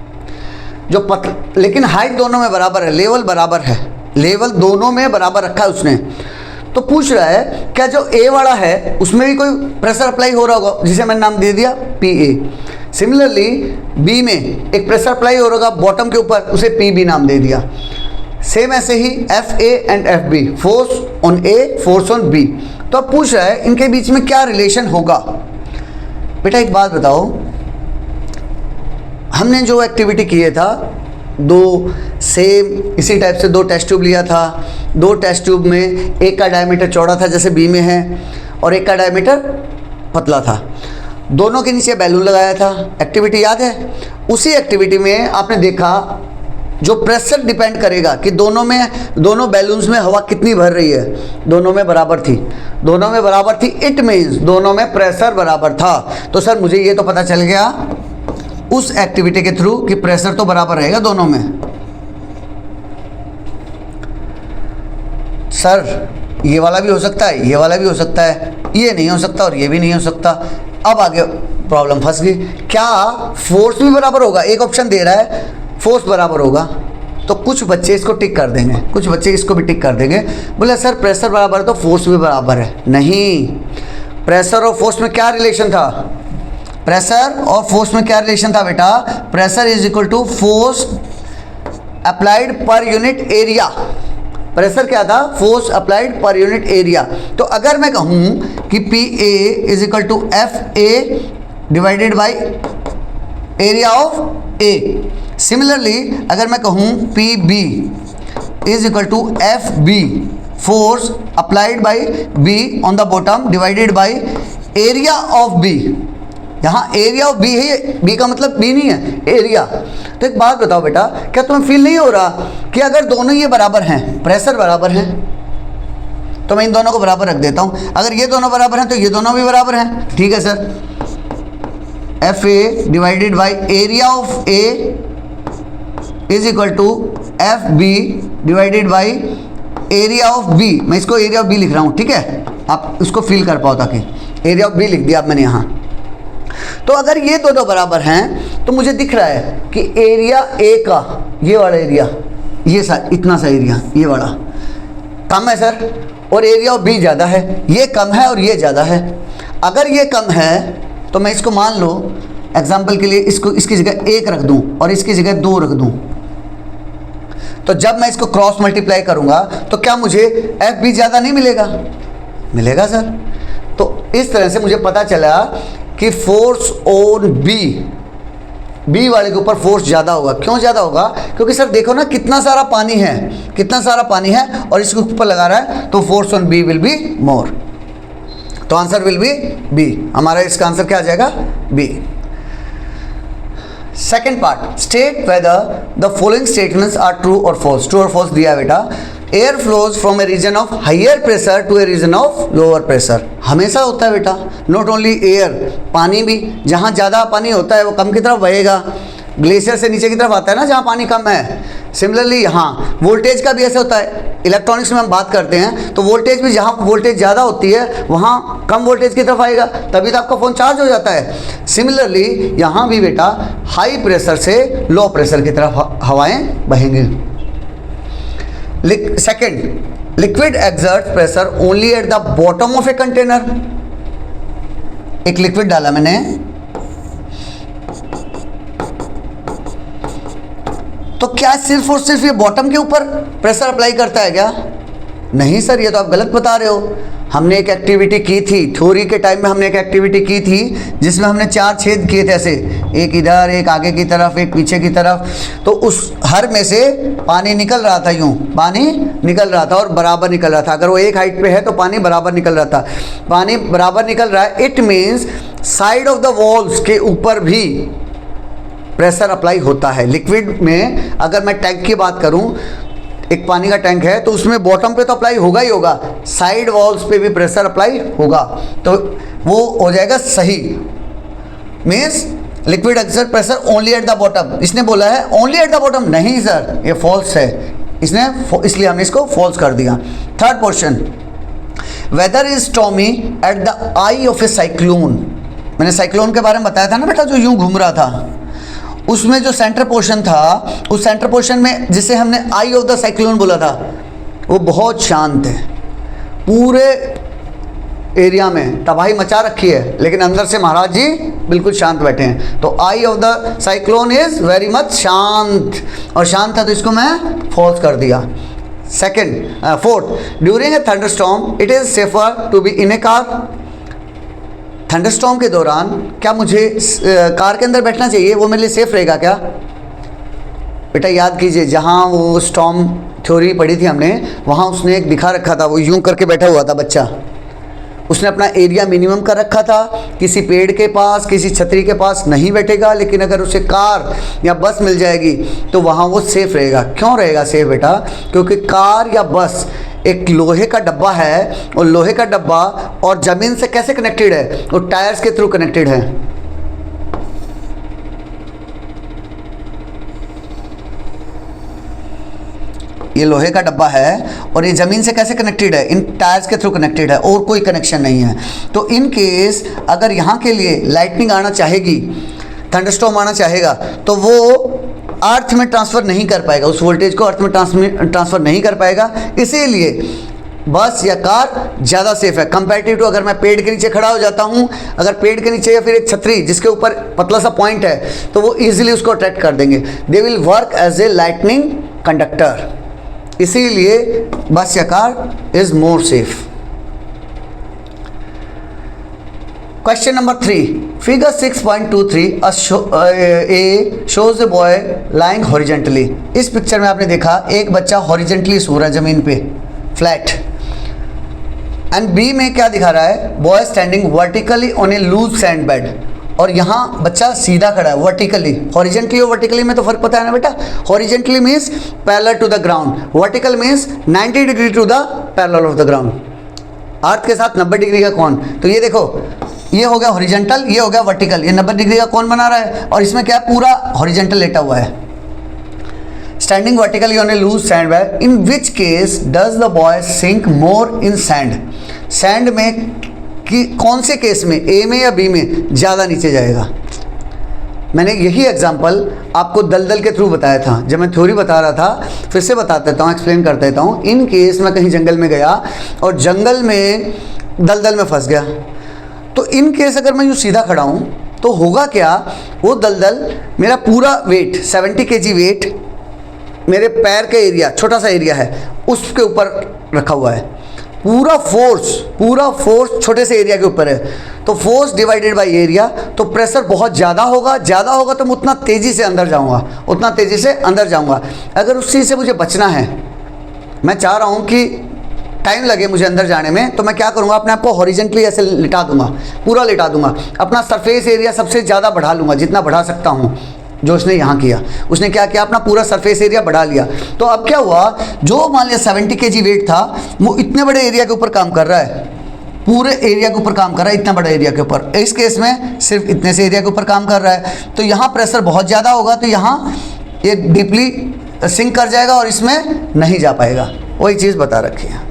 जो लेकिन हाइट दोनों में बराबर है, लेवल बराबर है, लेवल दोनों में बराबर रखा है उसने। तो पूछ रहा है क्या जो ए वाला है उसमें भी कोई प्रेशर अप्लाई हो रहा होगा, जिसे मैंने नाम दे दिया पी ए। सिमिलरली बी में एक प्रेशर अप्लाई हो रहा होगा बॉटम के ऊपर, उसे पी बी नाम दे दिया। सेम ऐसे ही F A and F B, force on A, force on B. तो अब पूछ रहा है इनके बीच में क्या रिलेशन होगा। बेटा एक बात बताओ, हमने जो एक्टिविटी किए था, 2 सेम इसी टाइप से 2 टेस्ट ट्यूब लिया था। 2 टेस्ट ट्यूब में एक का डायमीटर चौड़ा था जैसे बी में है और एक का डायमीटर पतला था। दोनों के नीचे बैलून लगाया था, एक्टिविटी याद है? उसी एक्टिविटी में आपने देखा जो प्रेशर डिपेंड करेगा कि दोनों बैलून्स में हवा कितनी भर रही है, दोनों में बराबर थी, दोनों में बराबर थी, इट मीन्स दोनों में प्रेशर बराबर था। तो सर मुझे ये तो पता चल गया उस एक्टिविटी के थ्रू कि प्रेशर तो बराबर रहेगा दोनों में। सर ये वाला भी हो सकता है, ये वाला भी हो सकता है, ये नहीं हो सकता और ये भी नहीं हो सकता। अब आगे प्रॉब्लम फंस गई, क्या फोर्स भी बराबर होगा? एक ऑप्शन दे रहा है फोर्स बराबर होगा, तो कुछ बच्चे इसको टिक कर देंगे, कुछ बच्चे इसको भी टिक कर देंगे। बोले सर प्रेशर बराबर है तो फोर्स भी बराबर है। नहीं, प्रेशर और फोर्स में क्या रिलेशन था? प्रेशर और फोर्स में क्या रिलेशन था बेटा? Pressure is equal to force applied per unit area. Pressure क्या था? Force applied per unit area. तो अगर मैं कहूँ कि P A is equal to F A divided by area of A, similarly अगर मैं कहूँ P B is equal to F B, force applied by B on the bottom divided by area of B. यहाँ एरिया ऑफ बी है, बी का मतलब बी नहीं है, एरिया। तो एक बात बताओ बेटा, क्या तुम्हें फील नहीं हो रहा कि अगर दोनों ये बराबर हैं, प्रेशर बराबर हैं, तो मैं इन दोनों को बराबर रख देता हूँ। अगर ये दोनों बराबर हैं तो ये दोनों भी बराबर हैं। ठीक है sir, F A divided by area of A is equal to F B divided by area of B. मैं इसको एरिया ऑफ बी लिख रहा हूँ, ठीक है, आप इसको फील कर पाओ, ताकि एरिया ऑफ बी लिख दिया अब मैंने यहाँ। तो अगर ये दोनों बराबर हैं तो मुझे दिख रहा है कि एरिया ए का ये वाला एरिया, ये इतना सा एरिया ये वाला कम है सर, और एरिया ऑफ बी ज़्यादा है। ये कम है और ये ज़्यादा है। अगर ये कम है तो मैं इसको मान लो एग्जाम्पल के लिए इसको इसकी जगह 1 रख दूं और इसकी जगह 2 रख दूं, तो जब मैं इसको क्रॉस मल्टीप्लाई करूंगा तो क्या मुझे एफ बी ज़्यादा नहीं मिलेगा? मिलेगा सर। तो इस तरह से मुझे पता चला कि फोर्स ऑन बी वाले के ऊपर फोर्स ज़्यादा होगा। क्यों ज़्यादा होगा? क्योंकि सर देखो ना कितना सारा पानी है, कितना सारा पानी है और इसके ऊपर लगा रहा है, तो force on B will be more. तो आंसर विल बी बी। हमारा इसका आंसर क्या आ जाएगा? B. Second part, state whether the following statements are true और फॉल्स। ट्रू और फॉल्स दिया बेटा। Air flows from a region of higher pressure to a region of lower pressure. हमेशा होता है बेटा, नॉट ओनली एयर, पानी भी। जहाँ ज़्यादा पानी होता है वो कम की तरफ बहेगा, ग्लेशियर से नीचे की तरफ आता है ना जहाँ पानी कम है। सिमिलरली यहाँ वोल्टेज का भी ऐसे होता है। इलेक्ट्रॉनिक्स में हम बात करते हैं तो वोल्टेज भी, जहाँ वोल्टेज ज़्यादा होती है वहाँ कम वोल्टेज की तरफ आएगा, तभी तो आपका फ़ोन चार्ज हो जाता है। सिमिलरली यहाँ भी बेटा हाई प्रेशर से लो प्रेशर की तरफ हवाएं बहेंगी। Second, liquid exert pressure only at the bottom of a container. एक लिक्विड डाला मैंने, तो क्या सिर्फ और सिर्फ ये बॉटम के ऊपर प्रेशर अप्लाई करता है क्या? नहीं सर, ये तो आप गलत बता रहे हो। हमने एक एक्टिविटी की थी, थ्योरी के टाइम में हमने एक एक्टिविटी की थी जिसमें हमने 4 छेद किए थे ऐसे, एक इधर, एक आगे की तरफ, एक पीछे की तरफ। तो उस हर में से पानी निकल रहा था, यूँ पानी निकल रहा था और बराबर निकल रहा था। अगर वो एक हाइट पे है तो पानी बराबर निकल रहा था। पानी बराबर निकल रहा है, it means side of the walls के ऊपर भी प्रेशर अप्लाई होता है। लिक्विड में अगर मैं टैंक की बात करूं, एक पानी का टैंक है तो उसमें बॉटम पे तो अप्लाई होगा ही होगा, साइड वॉल्स पे भी प्रेशर अप्लाई होगा, तो वो हो जाएगा सही। Means liquid exert pressure only at the bottom. इसने बोला है ओनली एट द बॉटम, नहीं सर ये फॉल्स है, इसने इसलिए हमने इसको फॉल्स कर दिया। Third question, weather is stormy at the eye of a cyclone. मैंने साइक्लोन के बारे में बताया था ना बेटा, जो यूं घूम रहा था, उसमें जो सेंटर पोर्शन था, उस सेंटर पोर्शन में जिसे हमने आई ऑफ द साइक्लोन बोला था, वो बहुत शांत है। पूरे एरिया में तबाही मचा रखी है, लेकिन अंदर से महाराज जी बिल्कुल शांत बैठे हैं। तो eye of the cyclone is very much शांत, और शांत था तो इसको मैं फॉल्स कर दिया। Fourth, during a thunderstorm it is safer to be in a car. Thunderstorm के दौरान क्या मुझे कार के अंदर बैठना चाहिए? वो मेरे लिए सेफ रहेगा क्या? बेटा याद कीजिए, जहाँ वो स्टॉर्म थ्योरी पढ़ी थी हमने, वहाँ उसने एक दिखा रखा था, वो यूं करके बैठा हुआ था बच्चा। उसने अपना एरिया मिनिमम कर रखा था, किसी पेड़ के पास, किसी छतरी के पास नहीं बैठेगा, लेकिन अगर उसे कार या बस मिल जाएगी तो वहाँ वो सेफ रहेगा। क्यों रहेगा सेफ बेटा? क्योंकि कार या बस एक लोहे का डब्बा है, और लोहे का डब्बा और ज़मीन से कैसे कनेक्टेड है? वो टायर्स के थ्रू कनेक्टेड है। ये लोहे का डब्बा है और ये ज़मीन से कैसे कनेक्टेड है? इन टायर्स के थ्रू कनेक्टेड है, और कोई कनेक्शन नहीं है। तो इन केस अगर यहाँ के लिए लाइटनिंग आना चाहेगी, थंडरस्टॉर्म आना चाहेगा, तो वो अर्थ में ट्रांसफ़र नहीं कर पाएगा, उस वोल्टेज को अर्थ में ट्रांसफ़र नहीं कर पाएगा। इसीलिए बस या कार ज़्यादा सेफ है कंपैरेटिव टू अगर मैं पेड़ के नीचे खड़ा हो जाता हूँ। अगर पेड़ के नीचे या फिर एक छतरी जिसके ऊपर पतला सा पॉइंट है, तो वो ईजिली उसको अट्रैक्ट कर देंगे। They will work as a lightning conductor. इसीलिए बस या car is more safe. Question number 3, figure 6.23 shows a boy lying horizontally. इस पिक्चर में आपने देखा एक बच्चा हॉरिजेंटली सो रहा है जमीन पे, फ्लैट। एंड बी में क्या दिखा रहा है? Boy standing vertically on a loose sand bed. और यहाँ बच्चा सीधा खड़ा है वर्टिकली। हॉरिजेंटली और वर्टिकली में तो फर्क पता है ना बेटा? Horizontally means parallel to the ground, vertical means 90 degree to the parallel of the ground. Earth के साथ 90 डिग्री का कोण। तो ये देखो, ये हो गया हॉरिजेंटल, ये हो गया वर्टिकल। ये 90 डिग्री का कोण बना रहा है, और इसमें क्या है? पूरा हॉरिजेंटल लेटा हुआ है। Standing vertically on a loose sand bed, in which case does the boy sink more in sand. Sand में कि कौन से केस में, ए में या बी में ज़्यादा नीचे जाएगा? मैंने यही एग्जांपल आपको दलदल के थ्रू बताया था जब मैं थ्योरी बता रहा था। फिर से बता देता हूँ, एक्सप्लेन कर देता हूँ। इन केस मैं कहीं जंगल में गया और जंगल में दलदल में फंस गया, तो इन केस अगर मैं यूँ सीधा खड़ा हूँ तो होगा क्या? वो दलदल मेरा पूरा वेट 70 kg वेट मेरे पैर के एरिया, छोटा सा एरिया है, उसके ऊपर रखा हुआ है। पूरा फोर्स छोटे से एरिया के ऊपर है, तो फोर्स डिवाइडेड बाय एरिया, तो प्रेशर बहुत ज़्यादा होगा तो मैं उतना तेज़ी से अंदर जाऊंगा, अगर उस चीज़ से मुझे बचना है, मैं चाह रहा हूँ कि टाइम लगे मुझे अंदर जाने में, तो मैं क्या करूँगा, अपने आप को हॉरिजेंटली ऐसे लिटा दूंगा, पूरा लिटा दूंगा, अपना सरफेस एरिया सबसे ज़्यादा बढ़ा लूँगा जितना बढ़ा सकता हूँ। जो उसने यहाँ किया, उसने क्या किया, अपना पूरा सरफेस एरिया बढ़ा लिया। तो अब क्या हुआ, जो मान लिया 70 kg वेट था, वो इतने बड़े एरिया के ऊपर काम कर रहा है, पूरे एरिया के ऊपर काम कर रहा है, इतना बड़ा एरिया के ऊपर। इस केस में सिर्फ इतने से एरिया के ऊपर काम कर रहा है, तो यहाँ प्रेशर बहुत ज़्यादा होगा, तो यहाँ ये डीपली सिंक कर जाएगा और इसमें नहीं जा पाएगा। वही चीज़ बता रखी है।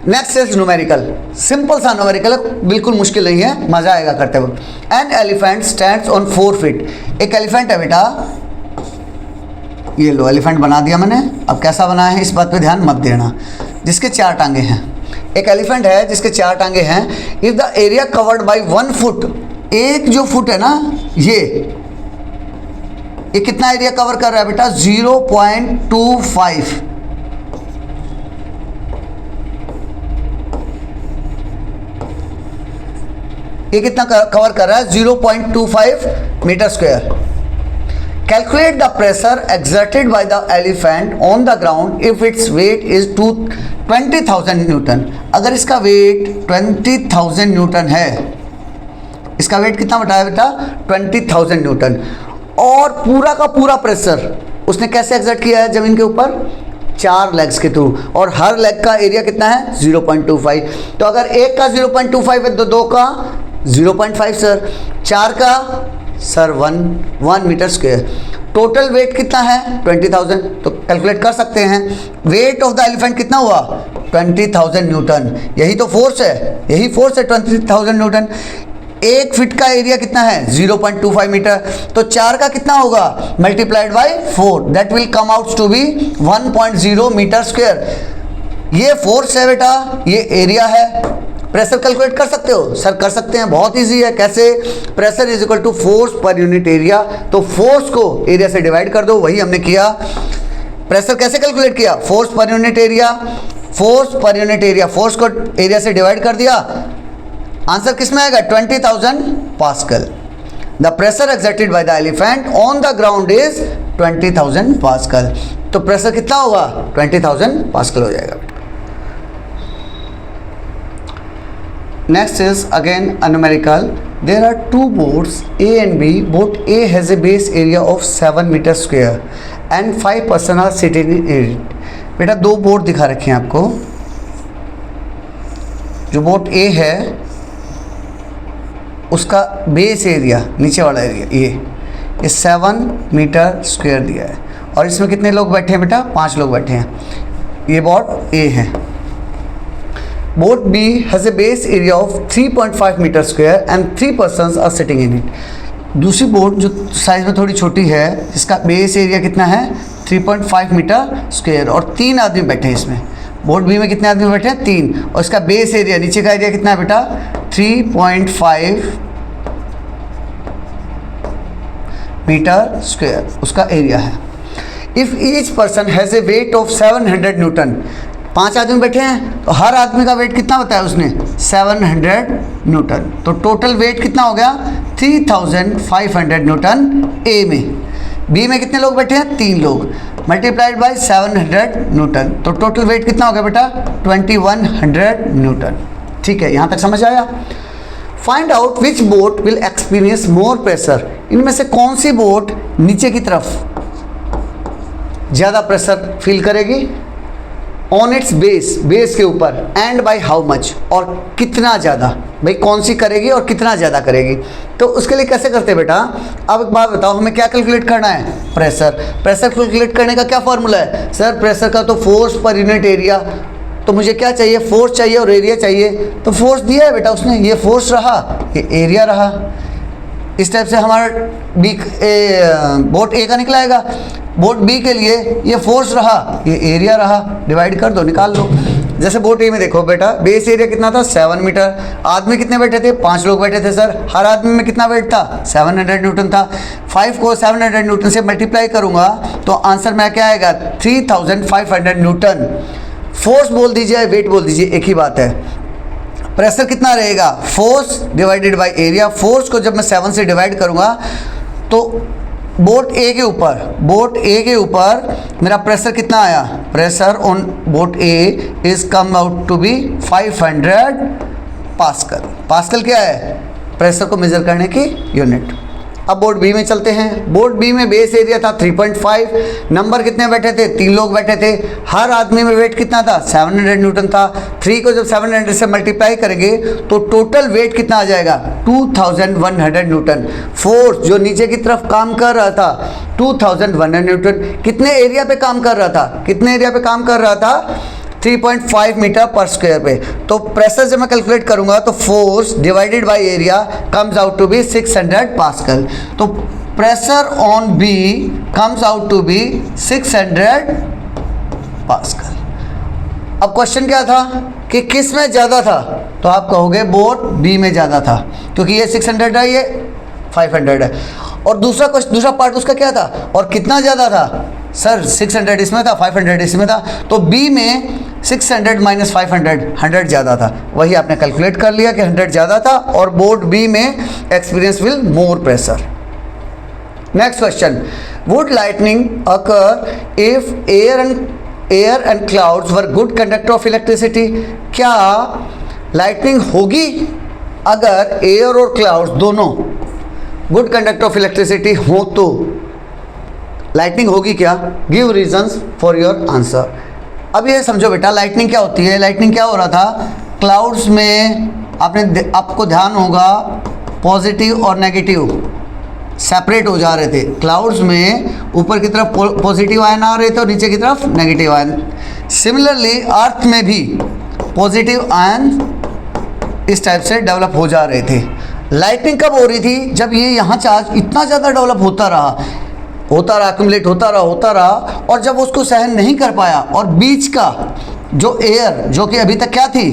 नेक्स्ट इज न्यूमेरिकल, सिंपल सा न्यूमेरिकल, बिल्कुल मुश्किल नहीं है, मजा आएगा करते वक्त। An elephant stands on 4 feet। एक एलिफेंट है बेटा, ये लो एलिफेंट बना दिया मैंने। अब कैसा बना है इस बात पे ध्यान मत देना, जिसके 4 टांगे हैं। एक एलिफेंट है जिसके 4 टांगे हैं। If the area covered by 1 foot, एक जो फुट है ना, ये कितना एरिया कवर कर रहा है बेटा, 0.25। ये कितना कवर कर रहा है, 0.25 metre square. Calculate the pressure exerted by the elephant on the ground if its weight is 20,000 newton. अगर इसका वेट 20,000 न्यूटन है, इसका वेट कितना बताया बेटा, 20,000 न्यूटन, और पूरा का पूरा प्रेशर उसने कैसे एक्सर्ट किया है जमीन के ऊपर, 4 लेग्स के थ्रू, और हर लेग का एरिया कितना है, 0.25। तो अगर एक का 0.25 है तो 2 का 0.5 सर, 4 का sir 1 metre square. Total weight कितना है, 20,000, तो कैलकुलेट कर सकते हैं। वेट ऑफ द एलिफेंट कितना हुआ, 20,000 न्यूटन। यही तो फोर्स है, 20,000 न्यूटन। 1 फीट का एरिया कितना है, 0.25 मीटर, तो 4 का कितना होगा, multiplied by 4, that will come out to be 1.0 metre square. ये फोर्स है बेटा, ये एरिया है। प्रेशर कैलकुलेट कर सकते हो, सर कर सकते हैं, बहुत इजी है। कैसे, pressure is equal to force per unit area, तो फोर्स को एरिया से डिवाइड कर दो, वही हमने किया। प्रेशर कैसे कैलकुलेट किया, force per unit area, force को एरिया से डिवाइड कर दिया, आंसर किस में आएगा, 20,000 pascal. The pressure exerted by the elephant on the ground is 20,000 pascal. तो प्रेशर कितना होगा, 20,000 पास्कल हो जाएगा। Next is again a numerical. There are 2 boats A and B. Boat A has a base area of 7 meter square and 5 persons are sitting in it. बेटा 2 बोट दिखा रखे हैं आपको। जो बोट A है उसका बेस एरिया, नीचे वाला एरिया, ये 7 मीटर स्क्वायर दिया है, और इसमें कितने लोग बैठे हैं बेटा, 5 लोग बैठे हैं। ये बोट A है। Boat B has a base area of 3.5 meter square and 3 persons are sitting in it. दूसरी बोट जो साइज में थोड़ी छोटी है, इसका बेस एरिया कितना है, 3.5 मीटर स्क्वायर, और 3 आदमी बैठे हैं इसमें। बोट B में कितने आदमी बैठे हैं, 3, और इसका बेस एरिया, नीचे का एरिया कितना है बेटा, 3.5 मीटर स्क्वायर उसका एरिया है। If each person has a weight of 700 Newton, 5 आदमी बैठे हैं, तो हर आदमी का वेट कितना बताया उसने, 700 न्यूटन। तो टोटल वेट कितना हो गया, 3,500 न्यूटन ए में। बी में कितने लोग बैठे हैं, 3 लोग, मल्टीप्लाइड बाय 700 न्यूटन, तो टोटल वेट कितना हो गया बेटा, 2100 न्यूटन। ठीक है, यहाँ तक समझ आया। Find out which boat will experience more pressure. इनमें से कौन सी बोट नीचे की तरफ ज़्यादा प्रेशर फील करेगी, ऑन इट्स बेस के ऊपर, एंड बाय हाउ मच, और कितना ज़्यादा, भाई कौन सी करेगी और कितना ज़्यादा करेगी। तो उसके लिए कैसे करते हैं बेटा, अब एक बात बताओ, हमें क्या कैलकुलेट करना है, प्रेशर कैलकुलेट करने का क्या फॉर्मूला है, सर प्रेशर का तो फोर्स पर यूनिट एरिया, तो मुझे क्या चाहिए, फोर्स चाहिए और एरिया चाहिए। तो फोर्स दिया है बेटा उसने, ये फोर्स रहा, ये एरिया रहा। इस टाइप से हमारा बोट ए का निकलाएगा, बोट बी के लिए ये फोर्स रहा, ये एरिया रहा, डिवाइड कर दो, निकाल लो। जैसे बोट ए में देखो बेटा, बेस एरिया कितना था 7 मीटर, आदमी कितने बैठे थे, 5 लोग बैठे थे सर, हर आदमी में कितना वेट था 700 न्यूटन था। 5 को 700 न्यूटन से मल्टीप्लाई करूंगा तो आंसर में क्या आएगा 3500 न्यूटन। फोर्स बोल दीजिए, वेट बोल दीजिए, एक ही बात है। प्रेशर कितना रहेगा, force divided by area. Force को जब मैं 7 से डिवाइड करूंगा तो बोट ए के ऊपर मेरा प्रेशर कितना आया, pressure on boat A is come out to be 500 pascal. Pascal क्या है, प्रेशर को मेजर करने की यूनिट। अब बोट बी में चलते हैं। बोट बी में बेस एरिया था 3.5, नंबर कितने बैठे थे, 3 लोग बैठे थे, हर आदमी में वेट कितना था 700 न्यूटन था। 3 को जब 700 से मल्टीप्लाई करेंगे तो टोटल वेट कितना आ जाएगा 2100 न्यूटन। फोर्स जो नीचे की तरफ काम कर रहा था 2100 न्यूटन, कितने एरिया पे काम कर रहा था, 3.5 मीटर पर स्क्वायर पे। तो प्रेशर जब मैं कैलकुलेट करूंगा तो force divided by area comes out to be 600 pascal. तो pressure on B comes out to be 600 pascal. अब क्वेश्चन क्या था कि किस में ज़्यादा था, तो आप कहोगे बोट बी में ज़्यादा था, क्योंकि ये 600 है, ये 500 है। और दूसरा पार्ट उसका क्या था, और कितना ज़्यादा था सर, 600 इसमें था, 500 इसमें था, तो बी में 600 माइनस 500 100 ज़्यादा था। वही आपने कैलकुलेट कर लिया कि 100 ज़्यादा था, और बोट बी में experience will more pressure. Next question, would lightning occur if air and clouds were good conductor of electricity. क्या लाइटनिंग होगी अगर एयर और क्लाउड्स दोनों गुड कंडक्टर ऑफ इलेक्ट्रिसिटी हो तो लाइटनिंग होगी क्या? Give reasons for your answer. अब ये समझो बेटा, लाइटनिंग क्या होती है। लाइटनिंग क्या हो रहा था, क्लाउड्स में आपको ध्यान होगा पॉजिटिव और नेगेटिव सेपरेट हो जा रहे थे। क्लाउड्स में ऊपर की तरफ पॉजिटिव आयन आ रहे थे और नीचे की तरफ नेगेटिव आयन। सिमिलरली अर्थ में भी पॉजिटिव आयन इस टाइप से डेवलप हो जा रहे थे। लाइटनिंग कब हो रही थी, जब ये यहाँ चार्ज इतना ज़्यादा डेवलप होता रहा, एक्यूमुलेट होता रहा, और जब उसको सहन नहीं कर पाया और बीच का जो एयर, जो कि अभी तक क्या थी,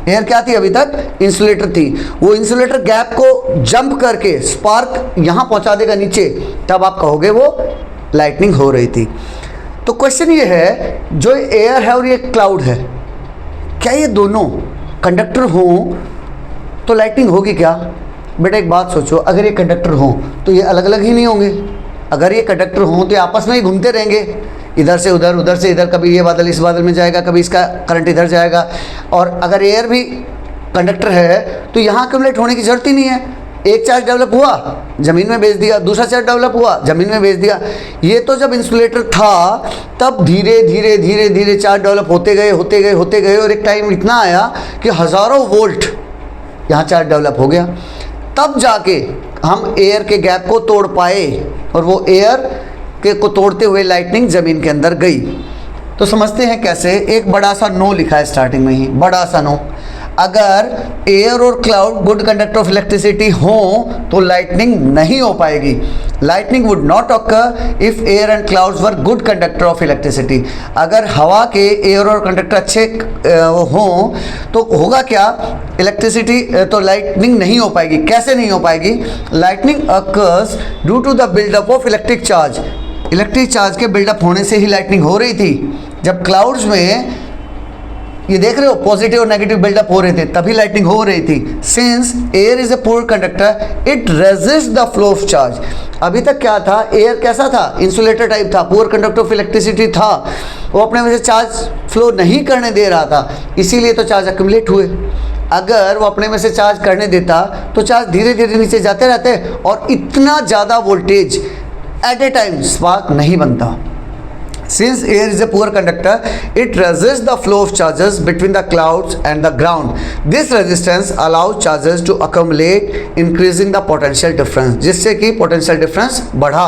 एयर क्या थी अभी तक, इंसुलेटर थी, वो इंसुलेटर गैप को जंप करके स्पार्क यहाँ पहुँचा देगा नीचे, तब आप कहोगे वो लाइटनिंग हो रही थी। तो क्वेश्चन ये है, जो एयर है और ये क्लाउड है, क्या ये दोनों कंडक्टर हों तो लाइटनिंग होगी क्या? बेटा एक बात सोचो, अगर ये कंडक्टर हों तो ये अलग अलग ही नहीं होंगे। अगर ये कंडक्टर हों तो ये आपस में ही घूमते रहेंगे, इधर से उधर, उधर से इधर, कभी ये बादल इस बादल में जाएगा, कभी इसका करंट इधर जाएगा। और अगर एयर भी कंडक्टर है तो यहाँ एक्यूमुलेट होने की ज़रूरत ही नहीं है। एक चार्ज डेवलप हुआ, ज़मीन में भेज दिया, दूसरा चार्ज डेवलप हुआ, ज़मीन में भेज दिया। ये तो जब इंसुलेटर था तब धीरे धीरे धीरे धीरे चार्ज डेवलप होते गए और एक टाइम इतना आया कि हज़ारों वोल्ट यहाँ चार्ज डेवलप हो गया। तब जाके हम एयर के गैप को तोड़ पाए और वो एयर के को तोड़ते हुए लाइटनिंग ज़मीन के अंदर गई। तो समझते हैं कैसे। एक बड़ा सा नो लिखा है स्टार्टिंग में ही, बड़ा सा नो। अगर एयर और cloud good conductor of electricity हो तो लाइटनिंग नहीं हो पाएगी। Lightning would not occur if air and clouds were good conductor of electricity. अगर हवा के एयर और कंडक्टर अच्छे हों तो होगा क्या, इलेक्ट्रिसिटी तो लाइटनिंग नहीं हो पाएगी। कैसे नहीं हो पाएगी? Lightning occurs due to the buildup of electric charge. Electric charge के बिल्डअप होने से ही लाइटनिंग हो रही थी। जब क्लाउड्स में ये देख रहे हो पॉजिटिव और नेगेटिव बिल्डअप हो रहे थे, तभी लाइटनिंग हो रही थी। Since air is a poor conductor it resist the flow of charge. अभी तक क्या था, एयर कैसा था, इंसुलेटर टाइप था, पुअर कंडक्टर ऑफ इलेक्ट्रिसिटी था, वो अपने में से चार्ज फ्लो नहीं करने दे रहा था, इसीलिए तो चार्ज एक्यूमुलेट हुए। अगर वो अपने में से चार्ज करने देता तो चार्ज धीरे धीरे नीचे जाते रहते और इतना ज़्यादा voltage at A time spark नहीं बनता। Since air is a poor conductor, it resists the flow of charges between the clouds and the ground. This resistance allows charges to accumulate, increasing the potential difference. जिससे कि potential difference बढ़ा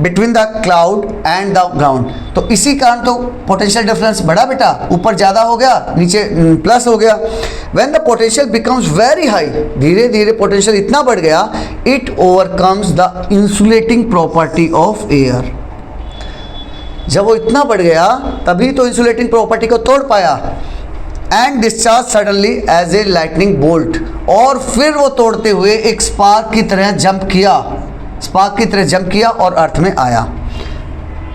between the cloud and the ground. तो इसी कारण तो potential difference बढ़ा बेटा, ऊपर ज़्यादा हो गया, नीचे प्लस हो गया। When the potential becomes very high, धीरे धीरे potential इतना बढ़ गया, it overcomes the insulating property of air. जब वो इतना बढ़ गया तभी तो इंसुलेटिंग प्रॉपर्टी को तोड़ पाया। And discharge suddenly as a lightning bolt, और फिर वो तोड़ते हुए एक स्पार्क की तरह जंप किया और अर्थ में आया।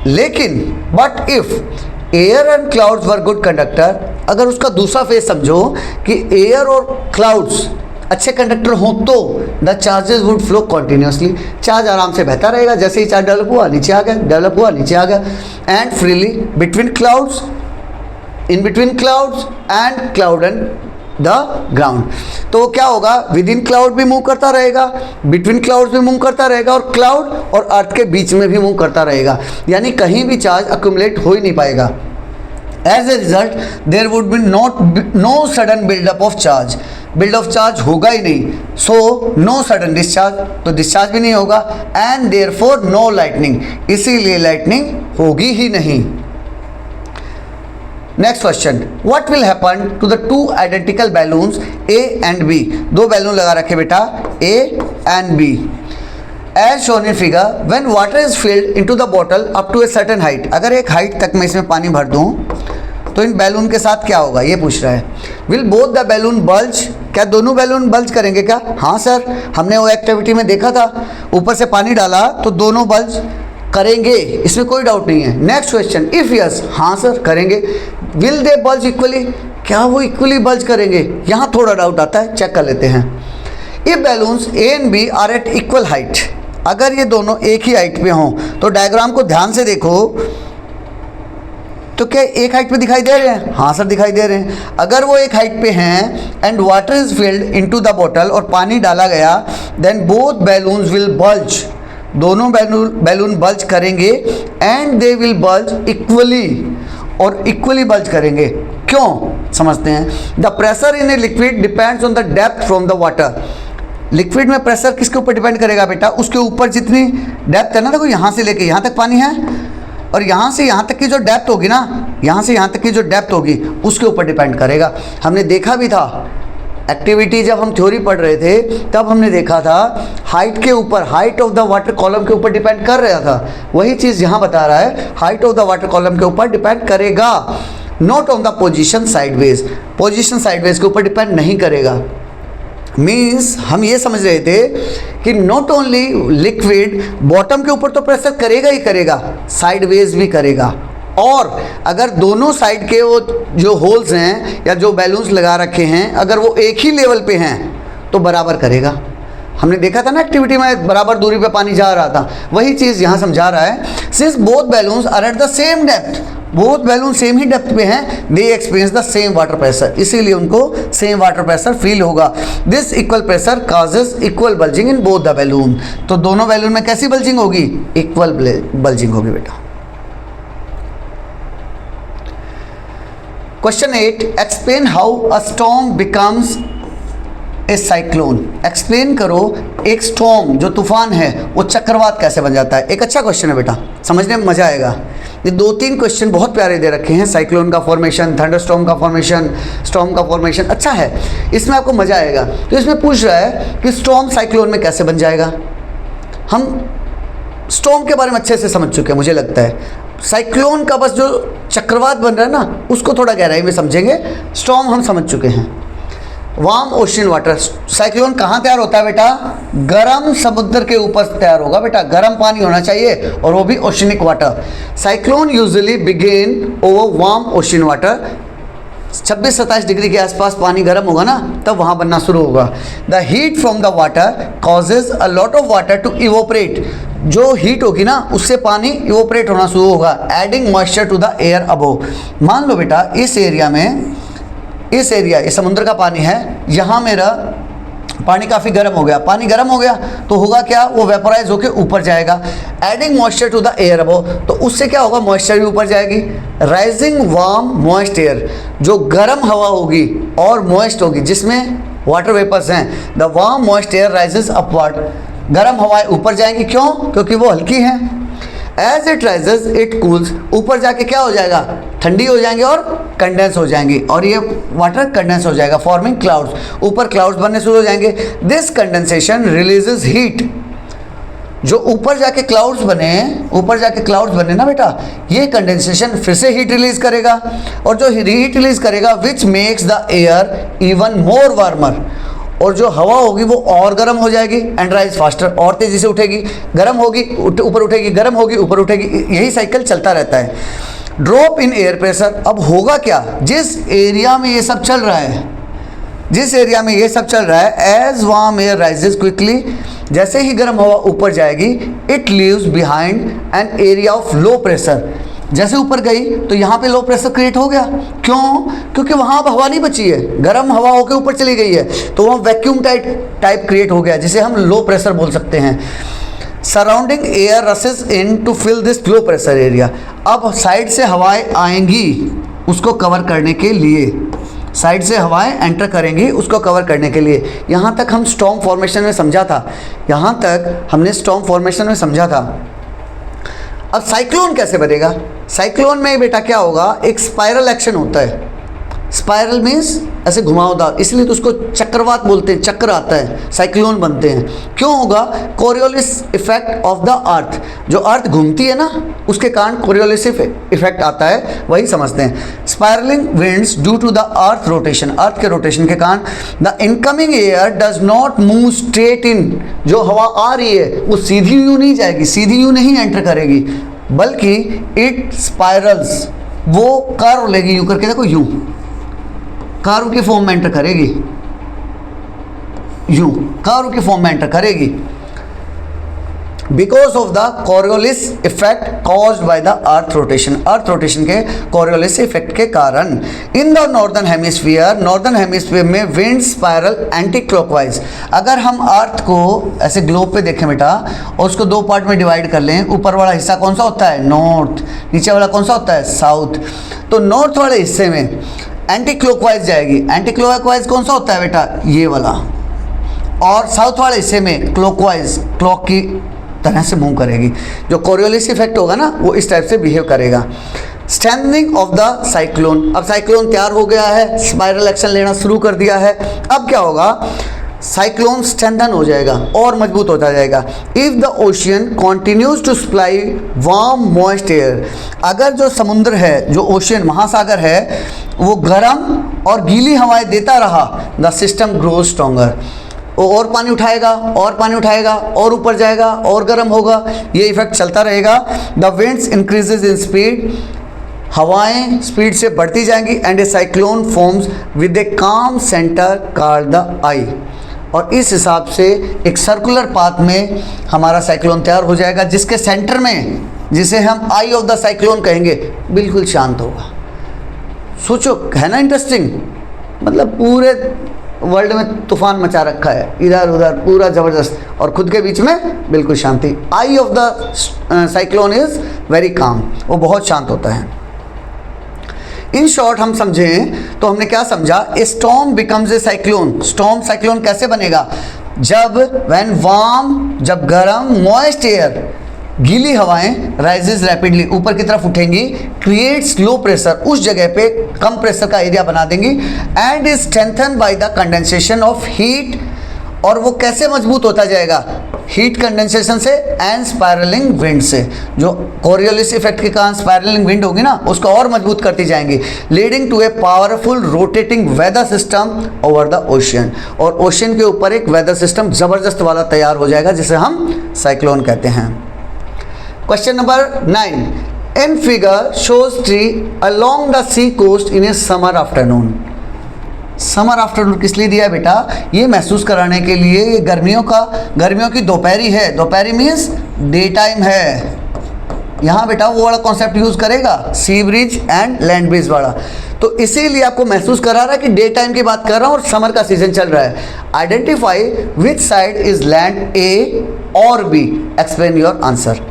लेकिन but if air and clouds were good conductor, अगर उसका दूसरा फेस समझो कि एयर और क्लाउड्स अच्छे कंडक्टर हो तो the charges would flow continuously, charge आराम से बहता रहेगा, जैसे ही चार्ज डेवलप हुआ नीचे आ गया, and freely between clouds, in between clouds and cloud and the ground. तो क्या होगा, विद इन क्लाउड भी मूव करता रहेगा, बिटवीन क्लाउड्स भी मूव करता रहेगा, और क्लाउड और अर्थ के बीच में भी मूव करता रहेगा, यानी कहीं भी चार्ज अक्यूमुलेट हो ही नहीं पाएगा। As a result there would be no sudden buildup of charge, buildup of charge होगा ही नहीं, सो नो सडन डिस्चार्ज, तो डिस्चार्ज भी नहीं होगा, एंड देयरफॉर नो लाइटनिंग, इसीलिए लाइटनिंग होगी ही नहीं। Next question, what will happen to the two identical balloons A and B, दो बैलून लगा रखे बेटा A and B, as shown in figure, when water is filled into the bottle up to a certain height, अगर एक हाइट तक मैं इसमें पानी भर दूं तो इन बैलून के साथ क्या होगा, ये पूछ रहा है। Will both the balloon bulge, क्या दोनों बैलून बल्ज करेंगे क्या? हाँ सर, हमने वो एक्टिविटी में देखा था, ऊपर से पानी डाला तो दोनों बल्ज करेंगे, इसमें कोई डाउट नहीं है। नेक्स्ट क्वेश्चन, इफ यस, हाँ सर करेंगे। विल दे बल्ज इक्वली, क्या वो इक्वली बल्ज करेंगे? यहाँ थोड़ा डाउट आता है, चेक कर लेते हैं। If balloons A and B are at equal height, अगर ये दोनों एक ही हाइट पे हों तो डायग्राम को ध्यान से देखो, तो क्या एक हाइट पे दिखाई दे रहे हैं? हाँ सर दिखाई दे रहे हैं। अगर वो एक हाइट पे हैं and water is filled into the bottle, और पानी डाला गया, then both balloons will bulge, दोनों बैलून बल्ज करेंगे, and they will bulge equally, और इक्वली बल्ज करेंगे। क्यों समझते हैं। The pressure in a liquid depends on the depth from the water, liquid में प्रेशर किसके ऊपर डिपेंड करेगा बेटा? उसके ऊपर जितनी डेप्थ है ना, देखो यहाँ से लेके यहाँ तक पानी है, और यहाँ से यहाँ तक की जो डेप्थ होगी ना, यहाँ से यहाँ तक की जो डेप्थ होगी उसके ऊपर डिपेंड करेगा। हमने देखा भी था एक्टिविटी, जब हम थ्योरी पढ़ रहे थे तब हमने देखा था हाइट के ऊपर, height of the water column के ऊपर डिपेंड कर रहा था। वही चीज़ यहाँ बता रहा है, height of the water column के ऊपर डिपेंड करेगा, not on the position sideways, position sideways के ऊपर डिपेंड नहीं करेगा। मीन्स हम ये समझ रहे थे कि नॉट ओनली लिक्विड बॉटम के ऊपर तो प्रेशर करेगा ही करेगा, साइडवेज भी करेगा, और अगर दोनों साइड के वो जो होल्स हैं या जो बैलून्स लगा रखे हैं अगर वो एक ही लेवल पे हैं तो बराबर करेगा। हमने देखा था ना एक्टिविटी में, बराबर दूरी पे पानी जा रहा था, वही चीज़ यहाँ समझा रहा है। Since both balloons are at the same depth, both balloon same ही डेप्थ पे हैं, they experience the same water pressure, इसीलिए उनको सेम वाटर प्रेशर फील होगा। This equal pressure causes equal bulging in both the balloon, तो दोनों बैलून में कैसी बल्जिंग होगी? इक्वल बल्जिंग होगी बेटा। Question 8, explain how a storm becomes a cyclone, explain करो एक स्टॉर्म जो तूफान है वो चक्रवात कैसे बन जाता है। एक अच्छा क्वेश्चन है बेटा, समझने में मज़ा आएगा। ये 2-3 क्वेश्चन बहुत प्यारे दे रखे हैं, साइक्लोन का फॉर्मेशन, थंडरस्टॉर्म का फॉर्मेशन, स्टॉर्म का फॉर्मेशन, अच्छा है, इसमें आपको मज़ा आएगा। तो इसमें पूछ रहा है कि स्टॉर्म साइक्लोन में कैसे बन जाएगा। हम स्टॉर्म के बारे में अच्छे से समझ चुके हैं मुझे लगता है, साइक्लोन का बस जो चक्रवात बन रहा है ना उसको थोड़ा गहराई में समझेंगे। स्टॉर्म हम समझ चुके हैं। वार्म ओशन वाटर, साइक्लोन कहाँ तैयार होता है बेटा? गर्म समुद्र के ऊपर तैयार होगा बेटा, गर्म पानी होना चाहिए, और वो भी oceanic water. Cyclone usually begin over warm ocean water, 26-27 degree के आसपास पानी गर्म होगा ना तब वहाँ बनना शुरू होगा। The heat from the water causes a lot of water to evaporate, जो हीट होगी ना उससे पानी इवोपरेट होना शुरू होगा, adding moisture to the air above. मान लो बेटा इस एरिया में, इस एरिया ये समुद्र का पानी है, यहाँ मेरा पानी काफ़ी गर्म हो गया, पानी गर्म हो गया तो होगा क्या? वो वेपोराइज होकर ऊपर जाएगा, adding moisture to the air above, तो उससे क्या होगा? मॉइस्चर भी ऊपर जाएगी। राइजिंग वार्म मॉइस्ट एयर, जो गर्म हवा होगी और मॉइस्ट होगी जिसमें वाटर वेपर्स हैं, the warm moist air rises upward, गर्म हवाएं ऊपर जाएंगी। क्यों? क्योंकि वो हल्की हैं। As it rises it cools, ऊपर जाके क्या हो जाएगा? ठंडी हो जाएंगी और कंडेंस हो जाएंगी, और ये वाटर कंडेंस हो जाएगा, फॉर्मिंग क्लाउड्स, ऊपर क्लाउड्स बनने शुरू हो जाएंगे। दिस कंडेंसेशन रिलीजेस हीट, जो ऊपर जाके क्लाउड्स बने ना बेटा, ये कंडेंसेशन फिर से हीट रिलीज करेगा, और जो हीट रिलीज करेगा which makes the air even more warmer, और जो हवा होगी वो और गर्म हो जाएगी एंड राइज फास्टर, और तेजी से उठेगी, गर्म होगी ऊपर उठेगी, गर्म होगी ऊपर उठेगी, यही साइकिल चलता रहता है। ड्रॉप इन एयर प्रेशर, अब होगा क्या, जिस एरिया में ये सब चल रहा है, as warm air rises quickly, जैसे ही गर्म हवा ऊपर जाएगी, it leaves behind an area of low pressure, जैसे ऊपर गई तो यहाँ पे लो प्रेशर क्रिएट हो गया। क्यों? क्योंकि वहाँ अब हवा नहीं बची है, गर्म हवा होकर ऊपर चली गई है, तो वहाँ वैक्यूम टाइप क्रिएट हो गया, जिसे हम लो प्रेशर बोल सकते हैं। Surrounding air rushes in to fill this low pressure area, अब साइड से हवाएं आएंगी उसको कवर करने के लिए, साइड से हवाएं एंटर करेंगी उसको कवर करने के लिए। यहाँ तक हम स्टॉर्म फॉर्मेशन में समझा था, अब साइक्लोन कैसे बनेगा? साइक्लोन में बेटा क्या होगा, एक स्पाइरल एक्शन होता है। स्पाइरल मीन्स ऐसे घुमावदार, इसलिए तो उसको चक्रवात बोलते हैं, चक्र आता है, साइक्लोन बनते हैं। क्यों होगा? Coriolis effect of the earth, जो अर्थ घूमती है ना उसके कारण कोरियोलिस इफेक्ट आता है, वही समझते हैं। Spiralling winds due to the earth rotation, earth के रोटेशन के कारण the incoming air does not move straight in, जो हवा आ रही है वो सीधी यूं नहीं जाएगी, सीधी यूं नहीं एंटर करेगी, बल्कि इट स्पाइरल्स, वो कर्व लेगी यूं करके, देखो यूं कर्व की फॉर्म में एंटर करेगी, यूं कर्व की फॉर्म में एंटर करेगी, because of the Coriolis effect caused by the earth rotation के कोरियोलिस इफेक्ट के कारण। इन द नॉर्दर्न हेमिस्फीयर में विंड स्पाइरल एंटी क्लॉकवाइज। अगर हम अर्थ को ऐसे ग्लोब पे देखें बेटा और उसको दो पार्ट में डिवाइड कर लें, ऊपर वाला हिस्सा कौन सा होता है? नॉर्थ, नीचे वाला कौन सा होता है? साउथ। तो नॉर्थ वाले हिस्से में एंटी क्लॉकवाइज जाएगी, एंटी क्लॉकवाइज कौन सा होता है बेटा? ये वाला। और साउथ वाले हिस्से में क्लॉकवाइज, क्लॉक की तरह से मूव करेगी। जो कोरियोलिस इफेक्ट होगा ना वो इस टाइप से बिहेव करेगा। स्ट्रेंथनिंग ऑफ द साइक्लोन, अब साइक्लोन तैयार हो गया है, स्पाइरल एक्शन लेना शुरू कर दिया है। अब क्या होगा? साइक्लोन स्ट्रेंथन हो जाएगा और मजबूत होता जाएगा। If the ocean continues to supply warm moist air, अगर जो समुद्र है, जो ओशियन महासागर है, वो गर्म और गीली हवाएं देता रहा, द सिस्टम ग्रोज स्ट्रॉन्गर, और पानी उठाएगा और ऊपर जाएगा और गर्म होगा, ये इफेक्ट चलता रहेगा। The winds increases in speed, हवाएं स्पीड से बढ़ती जाएंगी, and a cyclone forms with a calm centre called the आई, और इस हिसाब से एक सर्कुलर पाथ में हमारा साइक्लोन तैयार हो जाएगा, जिसके सेंटर में, जिसे हम आई ऑफ द साइक्लोन कहेंगे, बिल्कुल शांत होगा। सोचो, है ना इंटरेस्टिंग? मतलब पूरे वर्ल्ड में तूफान मचा रखा है, इधर उधर पूरा ज़बरदस्त, और खुद के बीच में बिल्कुल शांति। Eye of the cyclone is very calm, वो बहुत शांत होता है। इन शॉर्ट हम समझें तो हमने क्या समझा? ए storm becomes a cyclone. Storm cyclone कैसे बनेगा? जब व्हेन वार्म, जब गर्म, मॉइस्ट एयर, गीली हवाएं राइजेज रैपिडली, ऊपर की तरफ उठेंगी, क्रिएट्स लो प्रेशर, उस जगह पे कम प्रेशर का एरिया बना देंगी, and is strengthen by the condensation of heat, और वो कैसे मजबूत होता जाएगा? हीट कंडेंसेशन से एंड स्पायरलिंग विंड से, जो कोरियोलिस इफेक्ट के कारण स्पायरलिंग विंड होगी ना, उसको और मजबूत करती जाएंगी, leading to a powerful rotating weather system over the ocean, और ओशियन के ऊपर एक वेदर सिस्टम ज़बरदस्त वाला तैयार हो जाएगा, जिसे हम साइक्लोन कहते हैं। Question number 9, in figure shows tree along the sea coast in a summer afternoon. Summer afternoon किस लिए दिया है बेटा? ये महसूस कराने के लिए, ये गर्मियों की दोपहरी है, दोपहरी मीन्स डे टाइम है। यहाँ बेटा वो वाला कॉन्सेप्ट यूज़ करेगा, सी ब्रिज एंड लैंड ब्रिज वाला, तो इसीलिए आपको महसूस करा रहा है कि डे टाइम की बात कर रहा हूँ और समर का सीजन चल रहा है। Identify which side is land, A और B, explain your answer.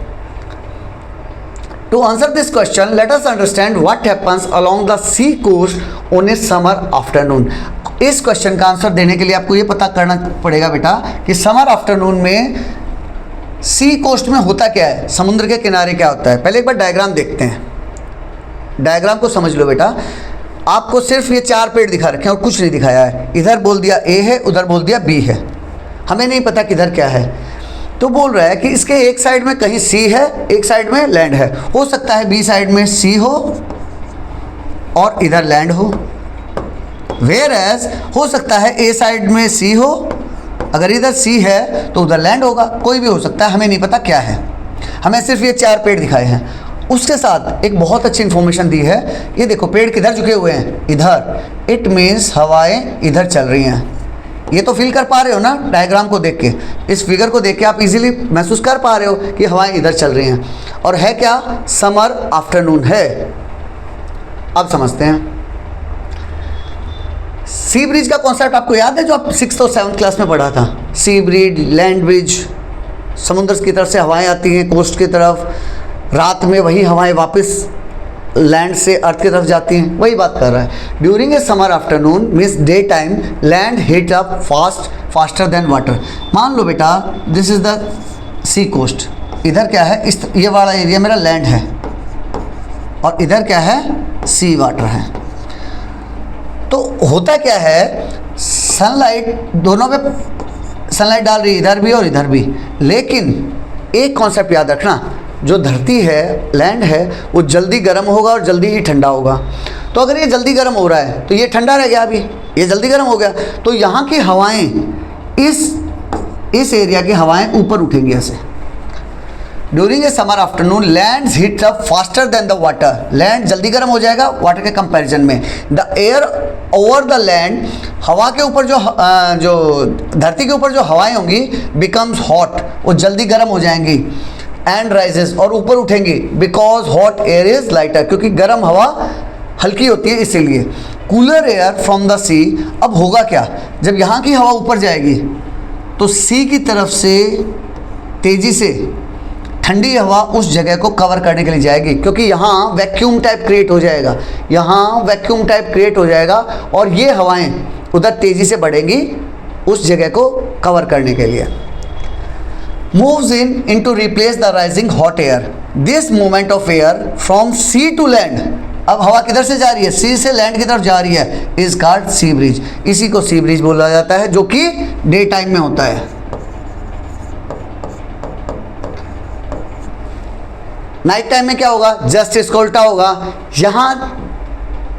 To answer this question, let us understand what happens along the sea coast on a summer afternoon. इस क्वेश्चन का आंसर देने के लिए आपको ये पता करना पड़ेगा बेटा कि समर आफ्टरनून में सी कोस्ट में होता क्या है, समुद्र के किनारे क्या होता है। पहले एक बार डायग्राम देखते हैं, डायग्राम को समझ लो बेटा। आपको सिर्फ ये 4 पेड़ दिखा रखे हैं और कुछ नहीं दिखाया है। इधर बोल दिया ए है, उधर बोल दिया बी है, हमें नहीं पता किधर क्या है। तो बोल रहा है कि इसके एक साइड में कहीं सी है, एक साइड में लैंड है। हो सकता है बी साइड में सी हो और इधर लैंड हो, वेयर एज हो सकता है ए साइड में सी हो, अगर इधर सी है तो उधर लैंड होगा, कोई भी हो सकता है, हमें नहीं पता क्या है। हमें सिर्फ ये 4 पेड़ दिखाए हैं। उसके साथ एक बहुत अच्छी इन्फॉर्मेशन दी है, ये देखो पेड़ किधर झुके हुए हैं, इधर। इट मीन्स हवाएं इधर चल रही हैं। ये तो फील कर पा रहे हो ना डायग्राम को देख के, इस फिगर को देख के आप इजीली महसूस कर पा रहे हो कि हवाएं इधर चल रही हैं। और है क्या, समर आफ्टरनून है। अब समझते हैं सी ब्रिज का कॉन्सेप्ट आपको याद है जो आप 6th और 7th क्लास में पढ़ा था। सी ब्रिज, लैंड ब्रिज, समुद्र की तरफ से हवाएं आती हैं कोस्ट की तरफ, रात में वही हवाएं वापस लैंड से अर्थ की तरफ जाती हैं, वही बात कर रहा है। During a summer afternoon means day time land heat up faster than water. मान लो बेटा this is the sea coast, इधर क्या है, इस ये वाला एरिया मेरा लैंड है और इधर क्या है, सी वाटर है। तो होता क्या है, सनलाइट दोनों पे सनलाइट डाल रही है, इधर भी और इधर भी। लेकिन एक कॉन्सेप्ट याद रखना, जो धरती है, लैंड है, वो जल्दी गर्म होगा और जल्दी ही ठंडा होगा। तो अगर ये जल्दी गर्म हो रहा है तो ये ठंडा रह गया, अभी ये जल्दी गर्म हो गया, तो यहाँ की हवाएं इस एरिया की हवाएं ऊपर उठेंगी ऐसे। During a summer afternoon land heat up faster then the water, land जल्दी गर्म हो जाएगा वाटर के कंपैरिजन में। The air over the land, हवा के ऊपर जो धरती के ऊपर जो हवाएं होंगी, बिकम्स हॉट, वो जल्दी गर्म हो जाएंगी। एंड राइजेस, और ऊपर उठेंगी, because hot air is lighter, क्योंकि गर्म हवा हल्की होती है इसीलिए। Cooler air from the sea, अब होगा क्या, जब यहाँ की हवा ऊपर जाएगी तो सी की तरफ से तेज़ी से ठंडी हवा उस जगह को कवर करने के लिए जाएगी, क्योंकि यहाँ वैक्यूम टाइप क्रिएट हो जाएगा, यहाँ वैक्यूम टाइप क्रिएट हो जाएगा और ये हवाएं उधर तेज़ी से बढ़ेंगी उस जगह को कवर करने के लिए। moves in to replace the rising hot air. This movement of air from sea to land, अब हवा किधर से जा रही है, सी से लैंड की तरफ जा रही है, इज कॉल्ड सी ब्रिज। इसी को सी ब्रिज बोला जाता है, जो कि डे टाइम में होता है। नाइट टाइम में क्या होगा, जस्ट इसका उल्टा होगा। यहाँ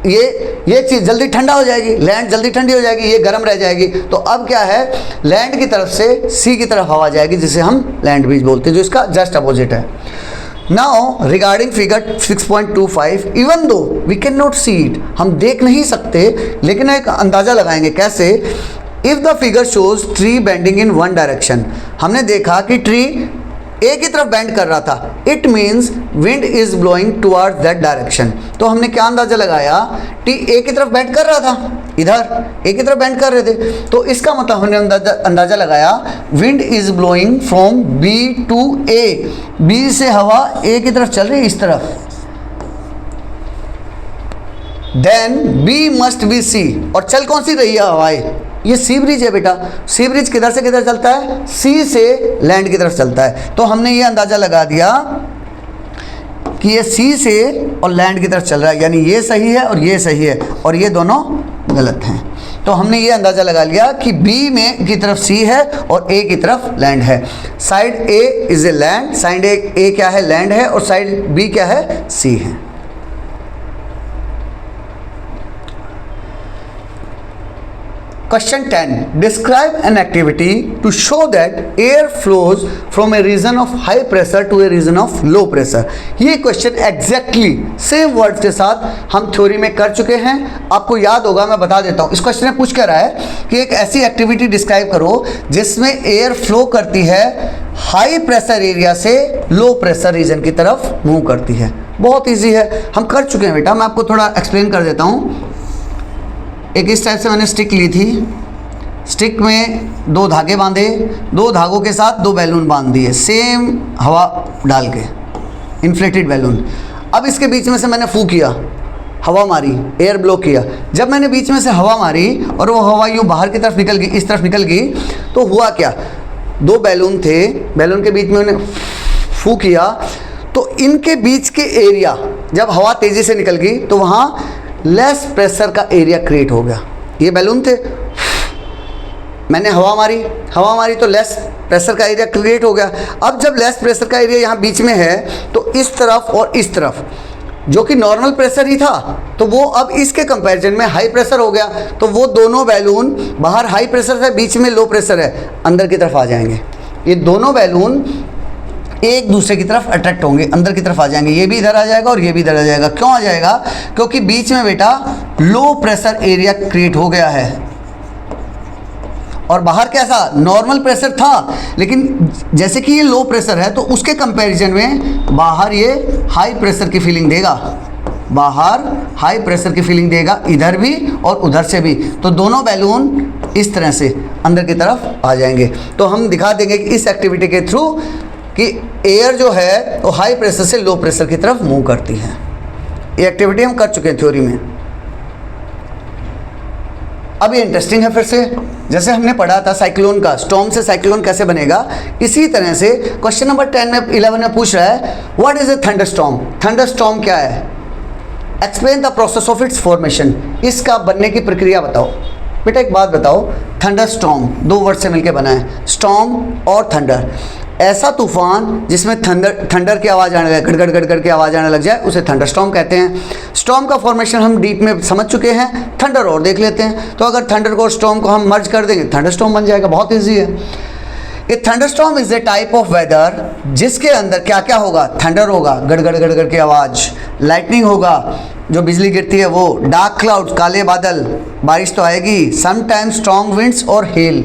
ये चीज़ जल्दी ठंडा हो जाएगी, लैंड जल्दी ठंडी हो जाएगी, ये गर्म रह जाएगी। तो अब क्या है, लैंड की तरफ से सी की तरफ हवा जाएगी, जिसे हम लैंड ब्रिज बोलते हैं, जो इसका जस्ट अपोजिट है। Now regarding figure 6.25, even though we can not see it, हम देख नहीं सकते लेकिन एक अंदाज़ा लगाएंगे। कैसे, if the figure shows tree bending in one direction, हमने देखा कि ट्री एक ही तरफ बेंड कर रहा था, it means wind is blowing towards that direction. तो हमने क्या अंदाजा लगाया, टी एक ही तरफ बेंड कर रहा था, इधर एक ही तरफ बेंड कर रहे थे, तो इसका मतलब हमने अंदाजा लगाया wind is blowing from B to A, B से हवा ए की तरफ चल रही है इस तरफ, then B must be C, और चल कौन सी रही है हवाएं, ये सी ब्रिज है बेटा। सी ब्रिज किधर से किधर चलता है, सी से लैंड की तरफ चलता है। तो हमने ये अंदाज़ा लगा दिया कि ये सी से और लैंड की तरफ चल रहा है, यानी ये सही है और ये सही है और ये दोनों गलत हैं। तो हमने ये अंदाज़ा लगा लिया कि बी में की तरफ सी है और ए की तरफ लैंड है। Side A is a land, side A क्या है, लैंड है, और साइड बी क्या है, सी है। Question 10. Describe an activity to show that air flows from a region of high pressure to a region of low pressure. ये क्वेश्चन एग्जैक्टली सेम वर्ड्स के साथ हम थ्योरी में कर चुके हैं, आपको याद होगा, मैं बता देता हूँ। इस क्वेश्चन में पूछ कर रहा है कि एक ऐसी एक्टिविटी डिस्क्राइब करो जिसमें एयर फ्लो करती है हाई प्रेशर एरिया से लो प्रेशर रीजन की तरफ मूव करती है। बहुत ईजी है, हम कर चुके हैं बेटा, मैं आपको थोड़ा एक्सप्लेन कर देता हूँ। एक इस टाइप से मैंने स्टिक ली थी, स्टिक में 2 धागे बांधे, 2 धागों के साथ 2 बैलून बांध दिए, सेम हवा डाल के, इन्फ्लेटेड बैलून। अब इसके बीच में से मैंने फूंक किया, हवा मारी, एयर ब्लो किया। जब मैंने बीच में से हवा मारी और वो हवा यूँ बाहर की तरफ निकल गई, इस तरफ निकल गई, तो हुआ क्या, 2 बैलून थे, बैलून के बीच में मैंने फूंक किया, तो इनके बीच के एरिया जब हवा तेज़ी से निकल गई तो वहाँ लेस प्रेशर का एरिया क्रिएट हो गया। ये बैलून थे, मैंने हवा मारी तो लेस प्रेशर का एरिया क्रिएट हो गया। अब जब लेस प्रेशर का एरिया यहाँ बीच में है तो इस तरफ और इस तरफ जो कि नॉर्मल प्रेशर ही था तो वो अब इसके कंपैरिजन में हाई प्रेशर हो गया, तो वो दोनों बैलून बाहर हाई प्रेशर है, बीच में लो प्रेशर है, अंदर की तरफ आ जाएंगे। ये दोनों बैलून एक दूसरे की तरफ अट्रैक्ट होंगे, अंदर की तरफ आ जाएंगे। ये भी इधर आ जाएगा और ये भी इधर आ जाएगा। क्यों आ जाएगा? क्योंकि बीच में बेटा लो प्रेशर एरिया क्रिएट हो गया है और बाहर कैसा नॉर्मल प्रेशर था, लेकिन जैसे कि ये लो प्रेशर है तो उसके कंपैरिजन में बाहर ये हाई प्रेशर की फीलिंग देगा, बाहर हाई प्रेशर की फीलिंग देगा, इधर भी और उधर से भी। तो दोनों बैलून इस तरह से अंदर की तरफ आ जाएंगे। तो हम दिखा देंगे कि इस एक्टिविटी के थ्रू कि एयर जो है वो हाई प्रेशर से लो प्रेशर की तरफ मूव करती है। ये एक्टिविटी हम कर चुके हैं थ्योरी में। अब ये इंटरेस्टिंग है फिर से, जैसे हमने पढ़ा था साइक्लोन का, स्टॉर्म से साइक्लोन कैसे बनेगा, इसी तरह से क्वेश्चन नंबर 11 में पूछ रहा है what is a thunderstorm. Thunderstorm क्या है? Explain the process of its formation. इसका बनने की प्रक्रिया बताओ। बेटा एक बात बताओ, थंडरस्टॉर्म दो वर्ड से मिलकर बना है, स्टॉर्म और थंडर। ऐसा तूफान जिसमें थंडर की आवाज़ आने लगे, गड़गड़ गड़गड़ की आवाज़ आने लग जाए, उसे थंडरस्टॉर्म कहते हैं। स्टॉर्म का फॉर्मेशन हम डीप में समझ चुके हैं, थंडर और देख लेते हैं। तो अगर थंडर को और स्टॉर्म को हम मर्ज कर देंगे थंडरस्टॉर्म बन जाएगा, बहुत ईजी है। A thunderstorm is a type of weather जिसके अंदर क्या क्या होगा? थंडर होगा, गड़गड़ गड़गड़ की आवाज़, लाइटनिंग होगा, जो बिजली गिरती है वो, डार्क क्लाउड्स काले बादल, बारिश तो आएगी, समटाइम्स स्ट्रॉन्ग विंड्स और हेल,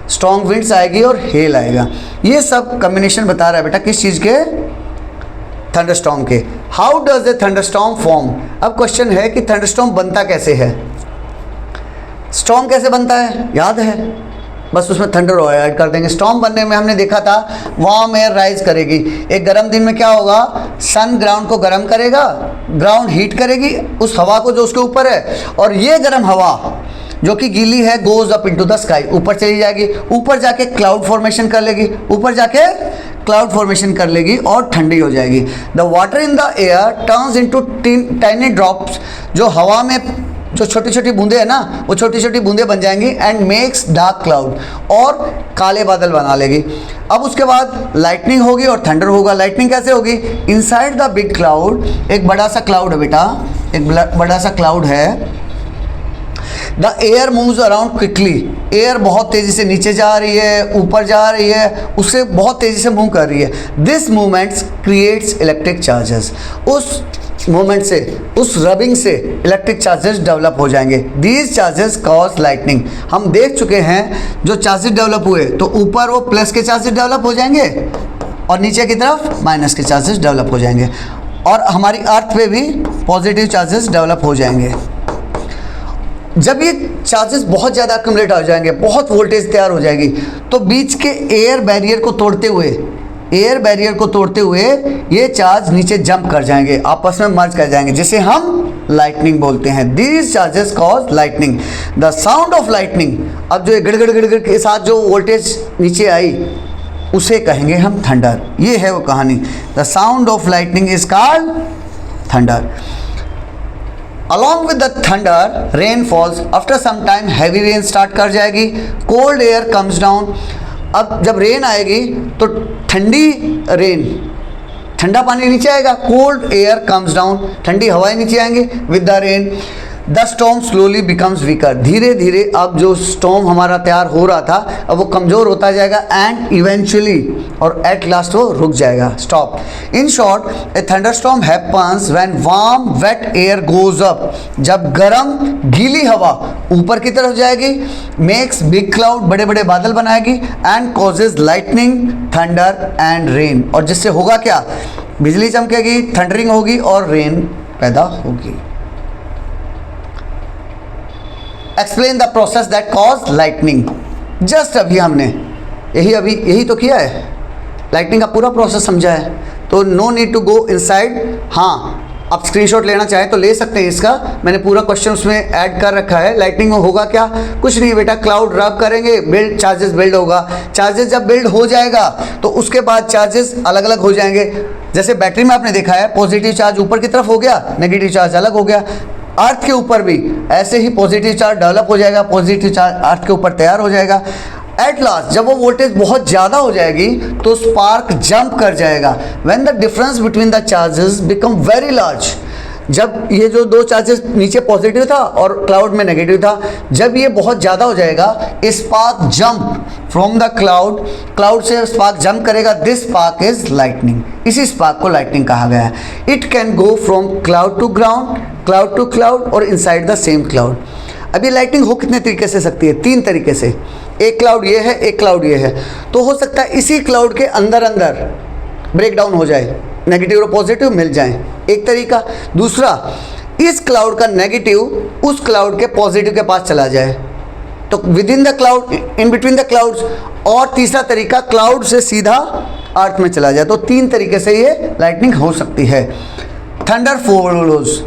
स्ट्रॉन्ग विंड्स आएगी और हेल आएगा। ये सब कॉम्बिनेशन बता रहा है बेटा किस चीज़ के? थंडरस्टॉर्म के। How does a thunderstorm form? अब क्वेश्चन है कि थंडरस्टॉर्म बनता कैसे है। स्टॉर्म कैसे बनता है याद है, बस उसमें थंडर और ऐड कर देंगे। स्टॉर्म बनने में हमने देखा था वार्म एयर राइज करेगी। एक गर्म दिन में क्या होगा? सन ग्राउंड को गर्म करेगा, ग्राउंड हीट करेगी उस हवा को जो उसके ऊपर है, और ये गर्म हवा जो कि गीली है goes up into the sky, ऊपर चली जाएगी, ऊपर जाके क्लाउड फॉर्मेशन कर लेगी, ऊपर जाके क्लाउड फॉर्मेशन कर लेगी और ठंडी हो जाएगी। The water in the air turns into tiny drops, जो हवा में जो छोटी छोटी बूंदे है ना, वो छोटी छोटी बूंदे बन जाएंगी, एंड मेक्स डार्क क्लाउड, और काले बादल बना लेगी। अब उसके बाद लाइटनिंग होगी और थंडर होगा। लाइटनिंग कैसे होगी? इनसाइड द बिग क्लाउड, एक बड़ा सा क्लाउड है बेटा, एक बड़ा सा क्लाउड है। The air moves around quickly, air बहुत तेज़ी से नीचे जा रही है, ऊपर जा रही है, उससे बहुत तेज़ी से मूव कर रही है। This movements creates electric charges, उस मूवमेंट से, उस रबिंग से इलेक्ट्रिक चार्जेस डेवलप हो जाएंगे। These charges cause lightning. हम देख चुके हैं जो चार्जेस डेवलप हुए तो ऊपर वो प्लस के चार्जेस डेवलप हो जाएंगे और नीचे की तरफ माइनस के चार्जेस डेवलप हो जाएंगे, और हमारी अर्थ पे भी पॉजिटिव चार्जेस डेवलप हो जाएंगे। जब ये चार्जेस बहुत ज़्यादा अक्यूमुलेट हो जाएंगे, बहुत वोल्टेज तैयार हो जाएगी, तो बीच के एयर बैरियर को तोड़ते हुए ये चार्ज नीचे जंप कर जाएंगे, आपस में मर्ज कर जाएंगे, जिसे हम लाइटनिंग बोलते हैं। These charges cause lightning. The sound of lightning, अब जो गड़गड़ गड़गड़ के साथ जो वोल्टेज नीचे आई उसे कहेंगे हम थंडर। ये है वो कहानी। The sound of lightning is called thunder. Along with the thunder, rain falls. After some time, heavy rain start कर जाएगी. Cold air comes down. अब जब रेन आएगी तो ठंडी रेन, ठंडा पानी नीचे आएगा. कोल्ड एयर कम्स डाउन, ठंडी हवाएं नीचे आएंगी with the rain. The storm slowly becomes weaker. धीरे धीरे अब जो स्टॉर्म हमारा तैयार हो रहा था अब वो कमज़ोर होता जाएगा, एंड इवेंचुअली और एट लास्ट वो रुक जाएगा, stop. In short, a thunderstorm happens when warm wet air goes up. जब गर्म गीली हवा ऊपर की तरफ जाएगी, मेक्स बिग क्लाउड, बड़े बड़े बादल बनाएगी, and causes lightning, thunder and rain. और जिससे होगा क्या? बिजली चमकेगी, थंडरिंग होगी और रेन पैदा होगी. Explain the process that cause lightning. Just अभी हमने यही तो किया है, लाइटनिंग का पूरा प्रोसेस समझा है, तो no need to go inside. हाँ, आप स्क्रीनशॉट लेना चाहें तो ले सकते हैं इसका, मैंने पूरा क्वेश्चन उसमें ऐड कर रखा है. लाइटनिंग में होगा क्या? कुछ नहीं बेटा, क्लाउड रब करेंगे, बिल्ड चार्जेस बिल्ड होगा. चार्जेस जब बिल्ड हो जाएगा तो उसके बाद चार्जेस अलग अलग हो जाएंगे. जैसे बैटरी में आपने देखा है, पॉजिटिव चार्ज ऊपर की तरफ हो गया, नेगेटिव चार्ज अलग हो गया. अर्थ के ऊपर भी ऐसे ही पॉजिटिव चार्ज डेवलप हो जाएगा, पॉजिटिव चार्ज अर्थ के ऊपर तैयार हो जाएगा। एट लास्ट जब वो वोल्टेज बहुत ज़्यादा हो जाएगी तो स्पार्क जंप कर जाएगा। When the difference between the charges become very large, जब ये जो दो चार्जेस नीचे पॉजिटिव था और क्लाउड में नेगेटिव था, जब ये बहुत ज़्यादा हो जाएगा, spark jump from the cloud, cloud से स्पार्क जंप करेगा, दिस स्पार्क इज लाइटनिंग। इसी स्पार्क को लाइटनिंग कहा गया है। It can go from cloud to ground, cloud to cloud और इनसाइड द सेम क्लाउड। अब ये लाइटनिंग हो कितने तरीके से सकती है? 3 तरीके से। एक क्लाउड ये है, एक क्लाउड ये है, तो हो सकता है इसी क्लाउड के अंदर अंदर ब्रेक डाउन हो जाए, नेगेटिव और पॉजिटिव मिल जाएं, एक तरीका। दूसरा, इस क्लाउड का नेगेटिव उस क्लाउड के पॉजिटिव के पास चला जाए, तो with in the cloud, in between the clouds. और तीसरा तरीका, क्लाउड से सीधा अर्थ में चला जाए। तो 3 तरीके से ये लाइटनिंग हो सकती है। थंडर फॉलोज,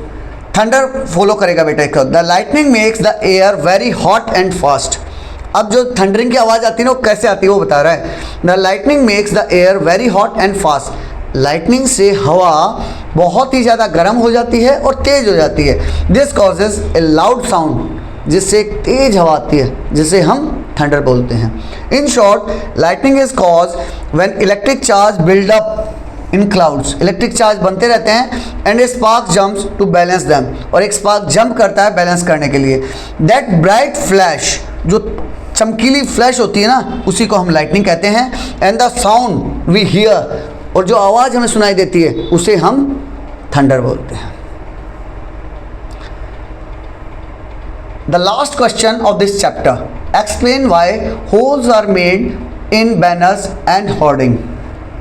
थंडर फॉलो करेगा बेटा। The lightning makes the air very hot and fast. अब जो थंडरिंग की आवाज़ आती है ना, वो कैसे आती है वो बता रहा है। The lightning makes the air very hot and fast. Lightning से हवा बहुत ही ज़्यादा गर्म हो जाती है और तेज़ हो जाती है। This causes A loud sound, जिससे एक तेज हवा आती है, जिसे हम थंडर बोलते हैं। In short, lightning is cause when electric charge build up in clouds. Electric charge बनते रहते हैं and a spark jumps to balance them, और एक स्पार्क जंप करता है बैलेंस करने के लिए। दैट ब्राइट फ्लैश, जो चमकीली फ्लैश होती है ना, उसी को हम लाइटनिंग कहते हैं। And the sound we hear, और जो आवाज़ हमें सुनाई देती है उसे हम थंडर बोलते हैं। The last question of this chapter, explain why holes are made in banners and hoarding.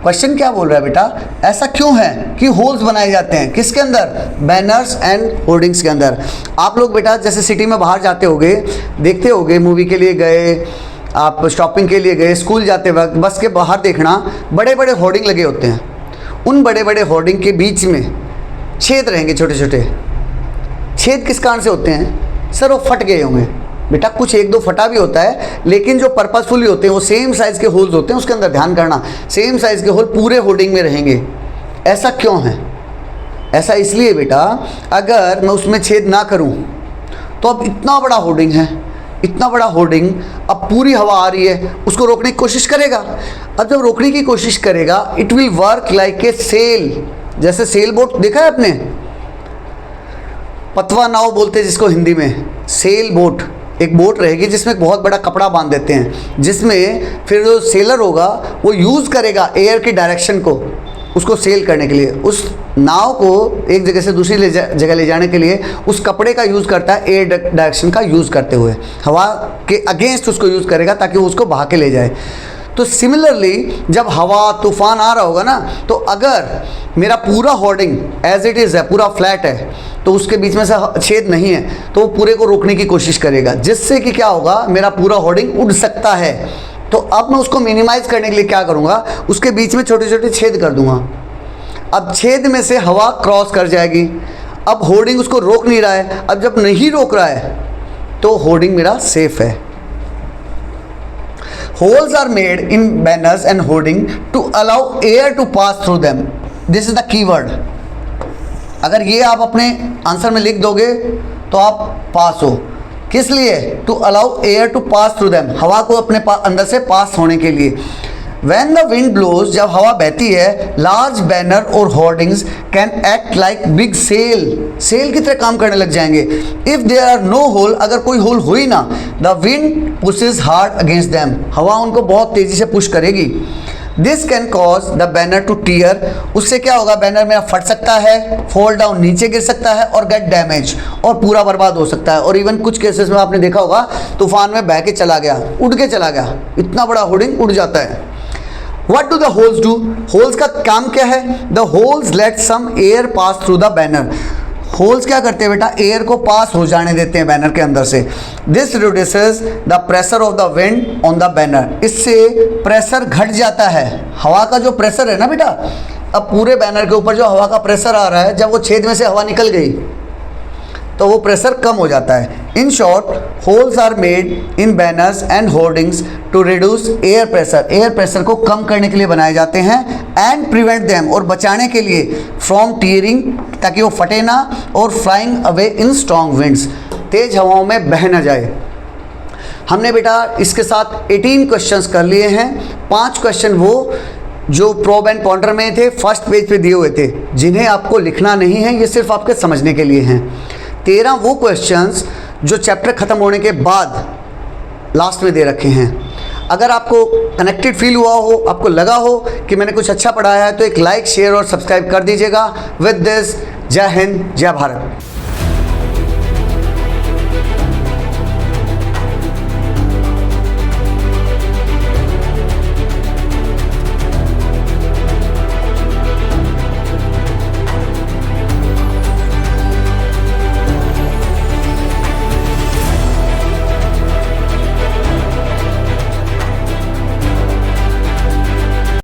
Question क्या बोल रहा है बेटा? ऐसा क्यों है कि होल्स बनाए जाते हैं? किसके अंदर? बैनर्स एंड होर्डिंग्स के अंदर। आप लोग बेटा जैसे सिटी में बाहर जाते होगे, देखते होगे, मूवी के लिए गए, आप शॉपिंग के लिए गए, स्कूल जाते वक्त बस के बाहर देखना, बड़े बड़े होर्डिंग लगे होते हैं। उन बड़े बड़े होर्डिंग के बीच में छेद रहेंगे, छोटे छोटे छेद। किस कारण से होते हैं? सर वो फट गए होंगे बेटा। कुछ 1-2 फटा भी होता है, लेकिन जो पर्पसफुली होते हैं वो सेम साइज़ के होल्स होते हैं। उसके अंदर ध्यान करना, सेम साइज़ के होल पूरे होर्डिंग में रहेंगे। ऐसा क्यों है? ऐसा इसलिए बेटा, अगर मैं उसमें छेद ना करूं तो अब इतना बड़ा होर्डिंग है, इतना बड़ा होर्डिंग, अब पूरी हवा आ रही है, उसको रोकने की कोशिश करेगा। अब जब रोकने की कोशिश करेगा, it will work like a sail. जैसे सेल बोट देखा है आपने? पतवा नाव बोलते हैं जिसको हिंदी में। सेल बोट एक बोट रहेगी जिसमें बहुत बड़ा कपड़ा बांध देते हैं, जिसमें फिर जो सेलर होगा वो यूज़ करेगा एयर की डायरेक्शन को, उसको सेल करने के लिए। उस नाव को एक जगह से दूसरी जगह ले जाने के लिए उस कपड़े का यूज़ करता है, एयर डायरेक्शन का यूज़ करते हुए। हवा के अगेंस्ट उसको यूज़ करेगा ताकि वो उसको बहा के ले जाए। तो सिमिलरली जब हवा तूफान आ रहा होगा ना, तो अगर मेरा पूरा होर्डिंग एज इट इज़ है, पूरा फ्लैट है, तो उसके बीच में से छेद नहीं है, तो वो पूरे को रोकने की कोशिश करेगा, जिससे कि क्या होगा, मेरा पूरा होर्डिंग उड़ सकता है। तो अब मैं उसको मिनिमाइज़ करने के लिए क्या करूँगा, उसके बीच में छोटे छोटे छेद कर दूँगा। अब छेद में से हवा क्रॉस कर जाएगी। अब होर्डिंग उसको रोक नहीं रहा है। अब जब नहीं रोक रहा है तो होर्डिंग मेरा सेफ है। Holes are made in banners and hoarding to allow air to pass through them. This is the keyword. अगर ये आप अपने आंसर में लिख दोगे तो आप पास हो। किस लिए? To allow air to pass through them. हवा को अपने अंदर से पास होने के लिए। When the wind blows, जब हवा बहती है, large banner और hoardings can act like big sail. Sail की तरह काम करने लग जाएंगे। If there are no hole, अगर कोई होल हो ही ना, the wind pushes hard against them. हवा उनको बहुत तेज़ी से पुश करेगी। This can cause the banner to tear. उससे क्या होगा, बैनर मेरा फट सकता है, fall down, नीचे गिर सकता है और get damage, और पूरा बर्बाद हो सकता है। और इवन कुछ केसेस में आपने देखा होगा, तूफान में बह के चला गया, उड़ के चला गया, इतना बड़ा होर्डिंग उड़ जाता है। What do the holes do? Holes का काम क्या है? The holes let some air pass through the banner. Holes क्या करते हैं बेटा? एयर को पास हो जाने देते हैं बैनर के अंदर से। This reduces the pressure of the wind on the banner. इससे प्रेशर घट जाता है। हवा का जो प्रेशर है ना बेटा, अब पूरे बैनर के ऊपर जो हवा का प्रेशर आ रहा है, जब वो छेद में से हवा निकल गई तो वो प्रेशर कम हो जाता है। In short, holes are made in banners and hoardings to reduce air pressure. Air pressure को कम करने के लिए बनाए जाते हैं। एंड प्रिवेंट देम, और बचाने के लिए, फ्रॉम टीयरिंग, ताकि वो फटे ना, और flying away in strong winds, तेज हवाओं में बह ना जाए। हमने बेटा इसके साथ 18 क्वेश्चंस कर लिए हैं। 5 क्वेश्चन वो जो प्रोब एंड पॉन्डर में थे, फर्स्ट पेज पे दिए हुए थे, जिन्हें आपको लिखना नहीं है, ये सिर्फ आपके समझने के लिए हैं। 13 वो क्वेश्चंस जो चैप्टर ख़त्म होने के बाद लास्ट में दे रखे हैं। अगर आपको कनेक्टेड फील हुआ हो, आपको लगा हो कि मैंने कुछ अच्छा पढ़ाया है, तो एक लाइक, शेयर और सब्सक्राइब कर दीजिएगा। विद दिस, जय हिंद, जय भारत।